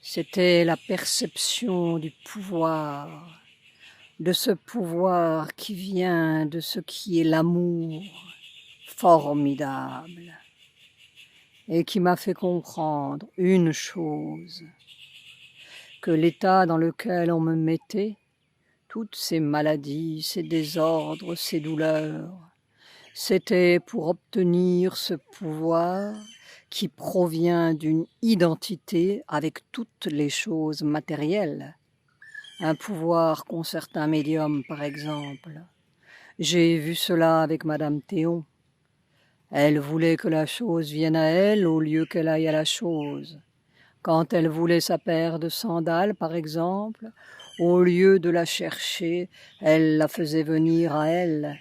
C'était la perception du pouvoir, de ce pouvoir qui vient de ce qui est l'amour formidable et qui m'a fait comprendre une chose, que l'état dans lequel on me mettait, toutes ces maladies, ces désordres, ces douleurs, c'était pour obtenir ce pouvoir qui provient d'une identité avec toutes les choses matérielles. Un pouvoir qu'ont certains médiums, par exemple. J'ai vu cela avec Madame Théon. Elle voulait que la chose vienne à elle au lieu qu'elle aille à la chose. Quand elle voulait sa paire de sandales, par exemple, au lieu de la chercher, elle la faisait venir à elle.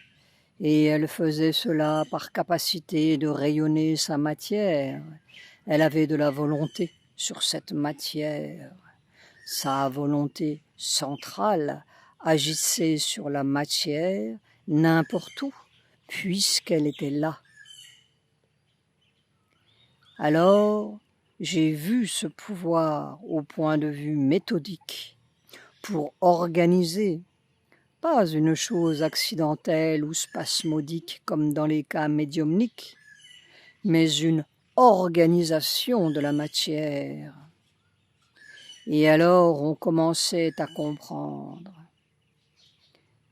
Et elle faisait cela par capacité de rayonner sa matière. Elle avait de la volonté sur cette matière. Sa volonté centrale agissait sur la matière n'importe où, puisqu'elle était là. Alors, j'ai vu ce pouvoir au point de vue méthodique pour organiser, pas une chose accidentelle ou spasmodique comme dans les cas médiumniques, mais une organisation de la matière. Et alors on commençait à comprendre.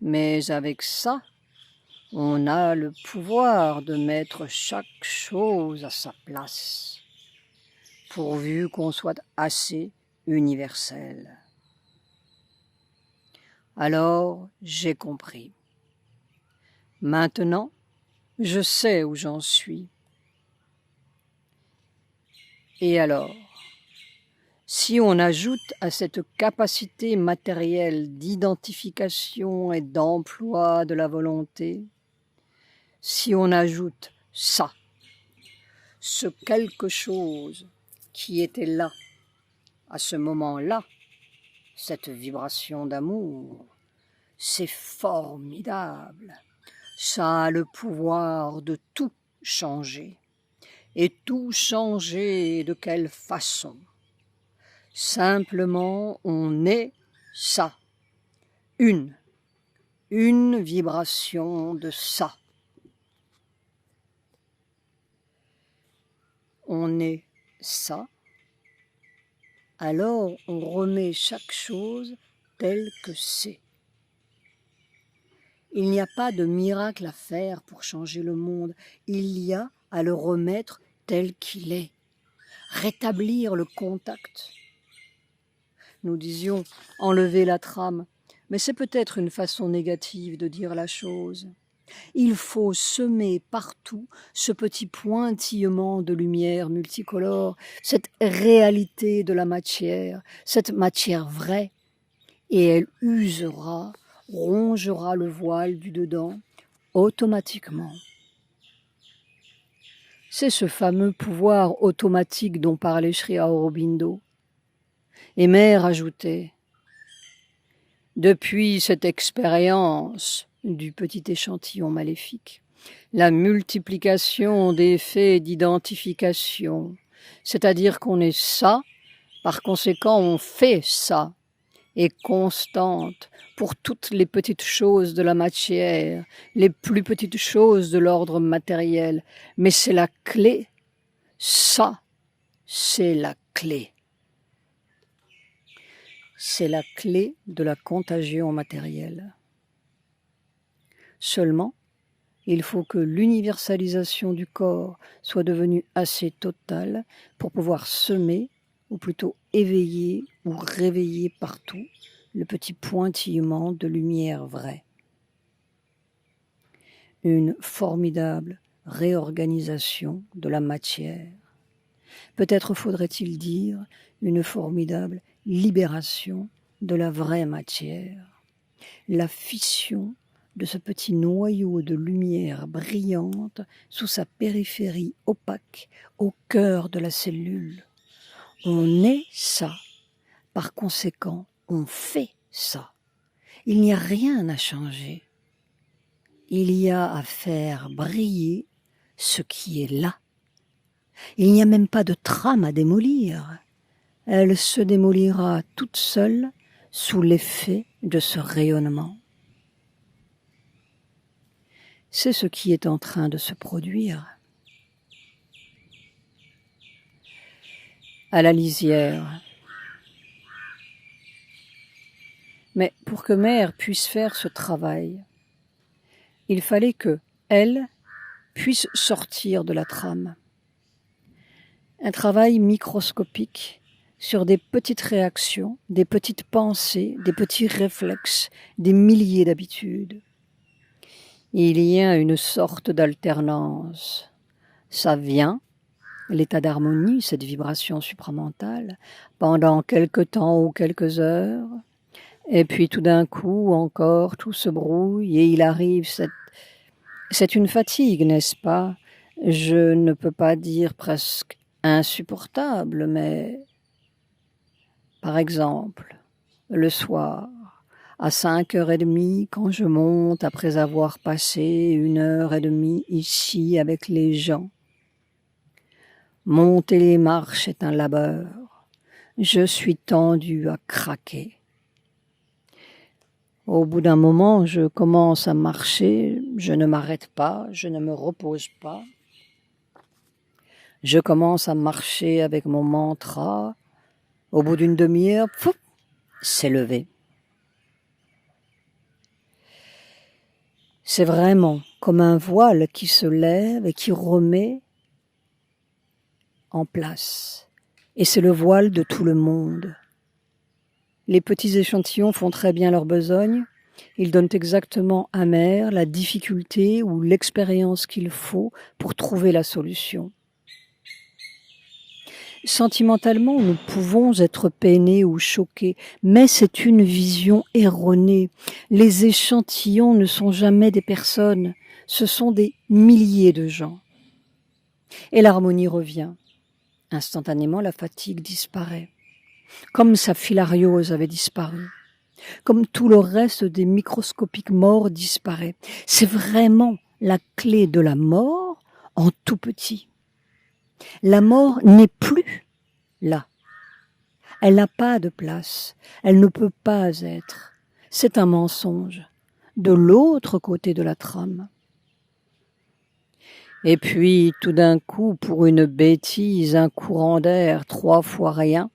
Mais avec ça, on a le pouvoir de mettre chaque chose à sa place, pourvu qu'on soit assez universel. Alors j'ai compris. Maintenant, je sais où j'en suis. Et alors, si on ajoute à cette capacité matérielle d'identification et d'emploi de la volonté, si on ajoute ça, ce quelque chose qui était là, à ce moment-là, cette vibration d'amour, c'est formidable. Ça a le pouvoir de tout changer. Et tout changer de quelle façon? Simplement, on est ça. Une vibration de ça. On est ça. Alors, on remet chaque chose telle que c'est. Il n'y a pas de miracle à faire pour changer le monde. Il y a à le remettre tel qu'il est. Rétablir le contact. Nous disions enlever la trame, mais c'est peut-être une façon négative de dire la chose. Il faut semer partout ce petit pointillement de lumière multicolore, cette réalité de la matière, cette matière vraie, et elle usera, rongera le voile du dedans automatiquement. C'est ce fameux pouvoir automatique dont parlait Sri Aurobindo. Et Mère ajoutait, depuis cette expérience du petit échantillon maléfique, la multiplication des faits d'identification, c'est-à-dire qu'on est ça, par conséquent on fait ça, est constante pour toutes les petites choses de la matière, les plus petites choses de l'ordre matériel, mais c'est la clé, ça, c'est la clé. C'est la clé de la contagion matérielle. Seulement, il faut que l'universalisation du corps soit devenue assez totale pour pouvoir semer, ou plutôt éveiller ou réveiller partout le petit pointillement de lumière vraie. Une formidable réorganisation de la matière. Peut-être faudrait-il dire une formidable libération de la vraie matière. La fission de ce petit noyau de lumière brillante sous sa périphérie opaque, au cœur de la cellule. On est ça. Par conséquent, on fait ça. Il n'y a rien à changer. Il y a à faire briller ce qui est là. Il n'y a même pas de trame à démolir. Elle se démolira toute seule sous l'effet de ce rayonnement. C'est ce qui est en train de se produire. À la lisière. Mais pour que Mère puisse faire ce travail, il fallait que elle puisse sortir de la trame. Un travail microscopique sur des petites réactions, des petites pensées, des petits réflexes, des milliers d'habitudes. Il y a une sorte d'alternance. Ça vient, l'état d'harmonie, cette vibration supramentale, pendant quelque temps ou quelques heures, et puis tout d'un coup encore tout se brouille et il arrive c'est une fatigue, n'est-ce pas? Je ne peux pas dire presque insupportable, mais par exemple, le soir, à 5h30, quand je monte après avoir passé 1h30 ici avec les gens, monter les marches est un labeur. Je suis tendue à craquer. Au bout d'un moment, je commence à marcher, je ne m'arrête pas, je ne me repose pas. Je commence à marcher avec mon mantra. Au bout d'une demi-heure, c'est levé. C'est vraiment comme un voile qui se lève et qui remet en place. Et c'est le voile de tout le monde. Les petits échantillons font très bien leur besogne. Ils donnent exactement à Mère la difficulté ou l'expérience qu'il faut pour trouver la solution. Sentimentalement, nous pouvons être peinés ou choqués, mais c'est une vision erronée. Les échantillons ne sont jamais des personnes, ce sont des milliers de gens. Et l'harmonie revient. Instantanément, la fatigue disparaît. Comme sa filariose avait disparu. Comme tout le reste des microscopiques morts disparaît. C'est vraiment la clé de la mort en tout petit. La mort n'est plus là. Elle n'a pas de place. Elle ne peut pas être. C'est un mensonge. De l'autre côté de la trame. Et puis, tout d'un coup, pour une bêtise, un courant d'air, 3 fois rien,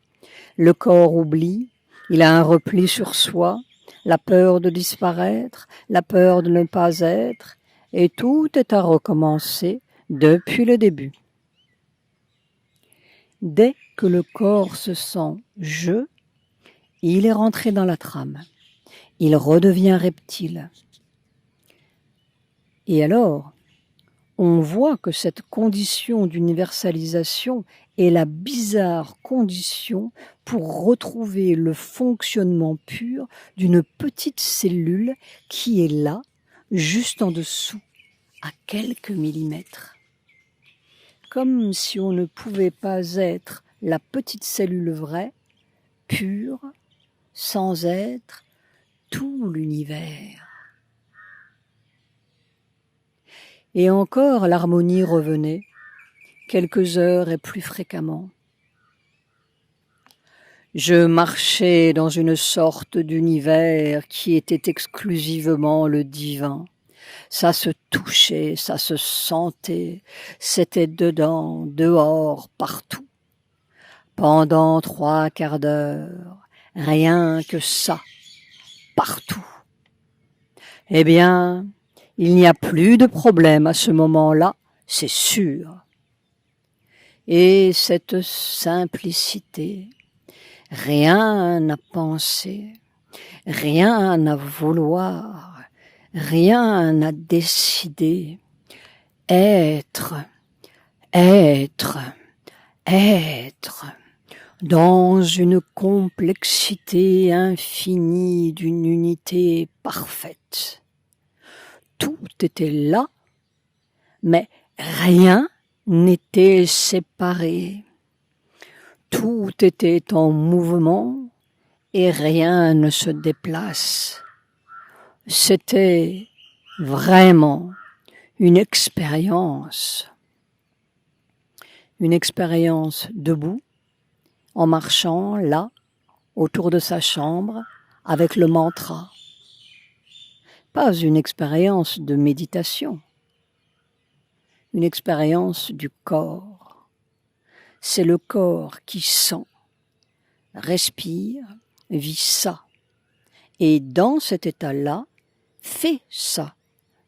le corps oublie, il a un repli sur soi, la peur de disparaître, la peur de ne pas être, et tout est à recommencer depuis le début. Dès que le corps se sent « je », il est rentré dans la trame. Il redevient reptile. Et alors, on voit que cette condition d'universalisation est la bizarre condition pour retrouver le fonctionnement pur d'une petite cellule qui est là, juste en dessous, à quelques millimètres. Comme si on ne pouvait pas être la petite cellule vraie, pure, sans être tout l'univers. Et encore l'harmonie revenait, quelques heures et plus fréquemment. Je marchais dans une sorte d'univers qui était exclusivement le divin. Ça se touchait, ça se sentait, c'était dedans, dehors, partout. Pendant 3 quarts d'heure, rien que ça, partout. Eh bien, il n'y a plus de problème à ce moment-là, c'est sûr. Et cette simplicité, rien à penser, rien à vouloir, rien à décider, être, être, être, dans une complexité infinie d'une unité parfaite. Tout était là, mais rien n'était séparé. Tout était en mouvement et rien ne se déplace. C'était vraiment une expérience debout, en marchant là, autour de sa chambre, avec le mantra. Pas une expérience de méditation, une expérience du corps. C'est le corps qui sent, respire, vit ça. Et dans cet état-là, fait ça,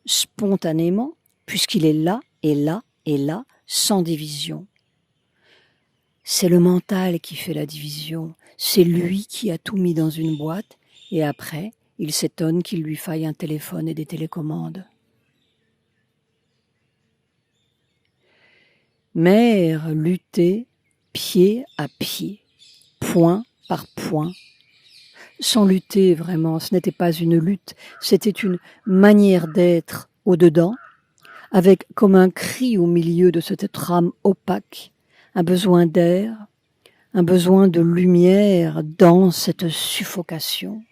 spontanément, puisqu'il est là, et là, et là, sans division. C'est le mental qui fait la division. C'est lui qui a tout mis dans une boîte et après, il s'étonne qu'il lui faille un téléphone et des télécommandes. Mère luttait pied à pied, point par point. Sans lutter vraiment, ce n'était pas une lutte, c'était une manière d'être au-dedans, avec comme un cri au milieu de cette trame opaque, un besoin d'air, un besoin de lumière dans cette suffocation.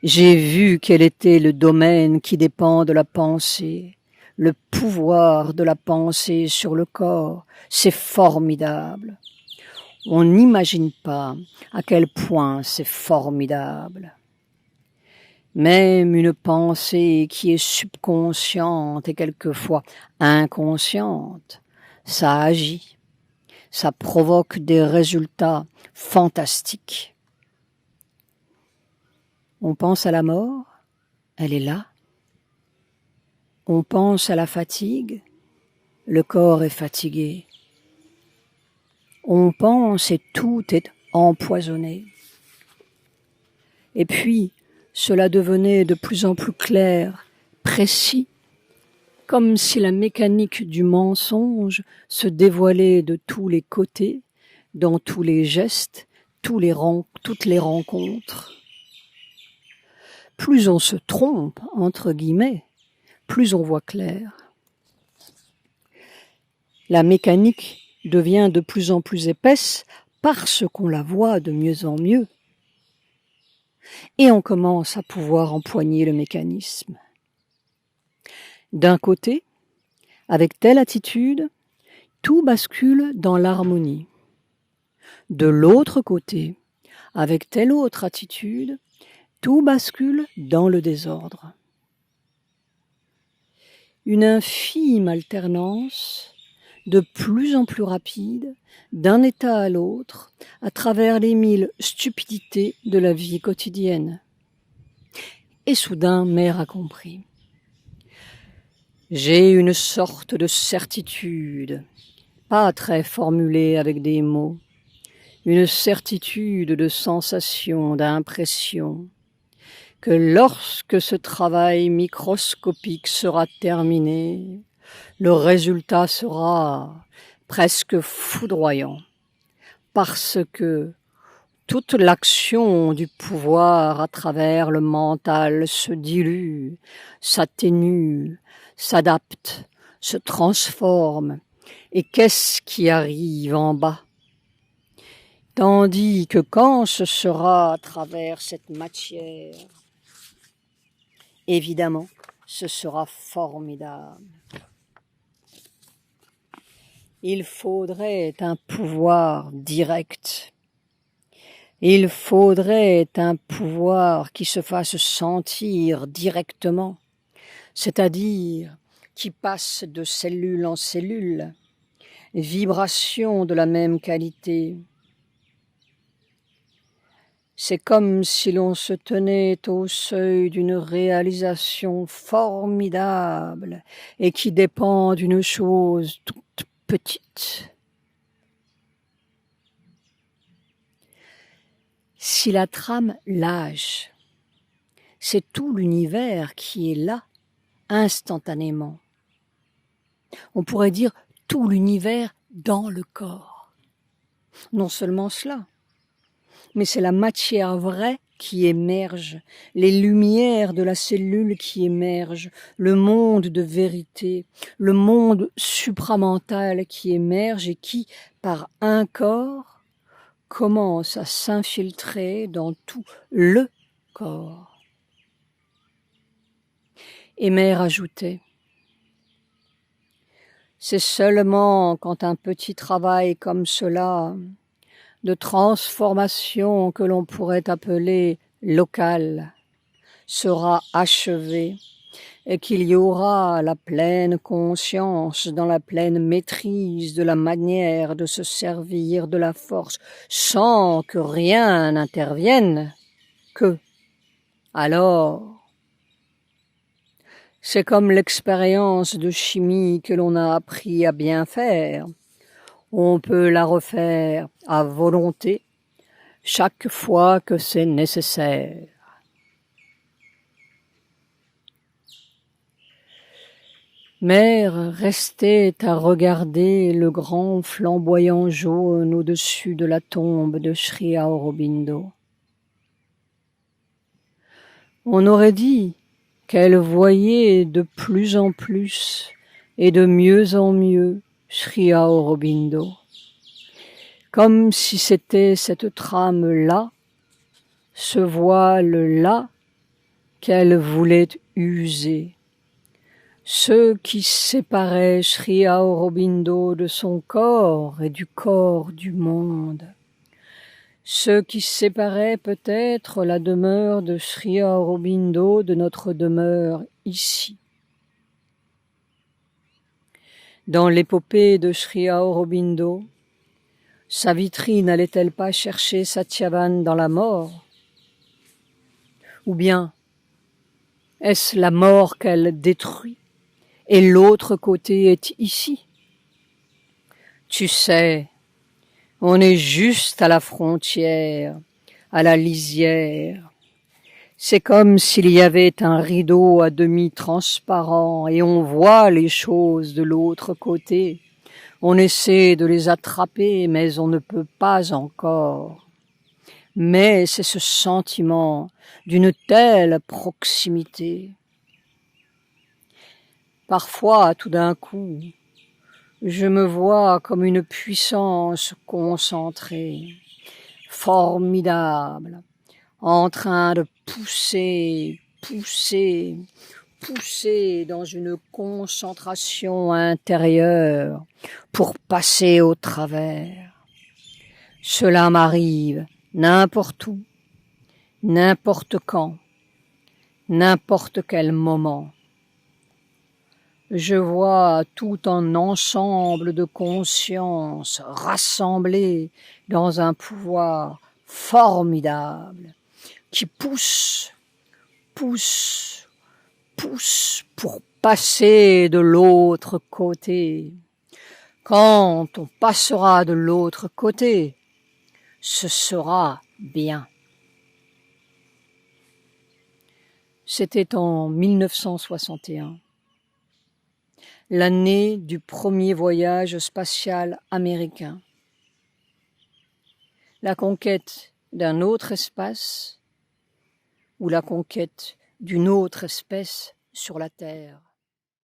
J'ai vu quel était le domaine qui dépend de la pensée, le pouvoir de la pensée sur le corps, c'est formidable. On n'imagine pas à quel point c'est formidable. Même une pensée qui est subconsciente et quelquefois inconsciente, ça agit, ça provoque des résultats fantastiques. On pense à la mort, elle est là. On pense à la fatigue, le corps est fatigué. On pense et tout est empoisonné. Et puis, cela devenait de plus en plus clair, précis, comme si la mécanique du mensonge se dévoilait de tous les côtés, dans tous les gestes, toutes les rencontres. Plus on se trompe, entre guillemets, plus on voit clair. La mécanique devient de plus en plus épaisse parce qu'on la voit de mieux en mieux. Et on commence à pouvoir empoigner le mécanisme. D'un côté, avec telle attitude, tout bascule dans l'harmonie. De l'autre côté, avec telle autre attitude, tout bascule dans le désordre. Une infime alternance, de plus en plus rapide, d'un état à l'autre, à travers les mille stupidités de la vie quotidienne. Et soudain, Mère a compris. J'ai une sorte de certitude, pas très formulée avec des mots, une certitude de sensation, d'impression, que lorsque ce travail microscopique sera terminé, le résultat sera presque foudroyant, parce que toute l'action du pouvoir à travers le mental se dilue, s'atténue, s'adapte, se transforme. Et qu'est-ce qui arrive en bas? Tandis que quand ce sera à travers cette matière, évidemment, ce sera formidable. Il faudrait un pouvoir direct. Il faudrait un pouvoir qui se fasse sentir directement, c'est-à-dire qui passe de cellule en cellule, vibration de la même qualité. C'est comme si l'on se tenait au seuil d'une réalisation formidable et qui dépend d'une chose toute petite. Si la trame lâche, c'est tout l'univers qui est là, instantanément. On pourrait dire tout l'univers dans le corps. Non seulement cela, mais c'est la matière vraie qui émerge, les lumières de la cellule qui émergent, le monde de vérité, le monde supramental qui émerge et qui, par un corps, commence à s'infiltrer dans tout le corps. Et Mère ajoutait, c'est seulement quand un petit travail comme cela, de transformation que l'on pourrait appeler local, sera achevé et qu'il y aura la pleine conscience dans la pleine maîtrise de la manière de se servir de la force sans que rien n'intervienne, que, alors, c'est comme l'expérience de chimie que l'on a appris à bien faire. On peut la refaire à volonté chaque fois que c'est nécessaire. Mère restait à regarder le grand flamboyant jaune au-dessus de la tombe de Sri Aurobindo. On aurait dit qu'elle voyait de plus en plus et de mieux en mieux Sri Aurobindo, comme si c'était cette trame-là, ce voile-là qu'elle voulait user. Ce qui séparait Sri Aurobindo de son corps et du corps du monde. Ce qui séparait peut-être la demeure de Sri Aurobindo de notre demeure ici. Dans l'épopée de Sri Aurobindo, Savitri n'allait-elle pas chercher Satyavan dans la mort? Ou bien, est-ce la mort qu'elle détruit et l'autre côté est ici? Tu sais, on est juste à la frontière, à la lisière. C'est comme s'il y avait un rideau à demi transparent et on voit les choses de l'autre côté. On essaie de les attraper, mais on ne peut pas encore. Mais c'est ce sentiment d'une telle proximité. Parfois, tout d'un coup, je me vois comme une puissance concentrée, formidable, en train de pousser dans une concentration intérieure pour passer au travers. Cela m'arrive n'importe où, n'importe quand, n'importe quel moment. Je vois tout un ensemble de conscience rassemblées dans un pouvoir formidable qui pousse pour passer de l'autre côté. Quand on passera de l'autre côté, ce sera bien. C'était en 1961. L'année du premier voyage spatial américain. La conquête d'un autre espace ou la conquête d'une autre espèce sur la Terre.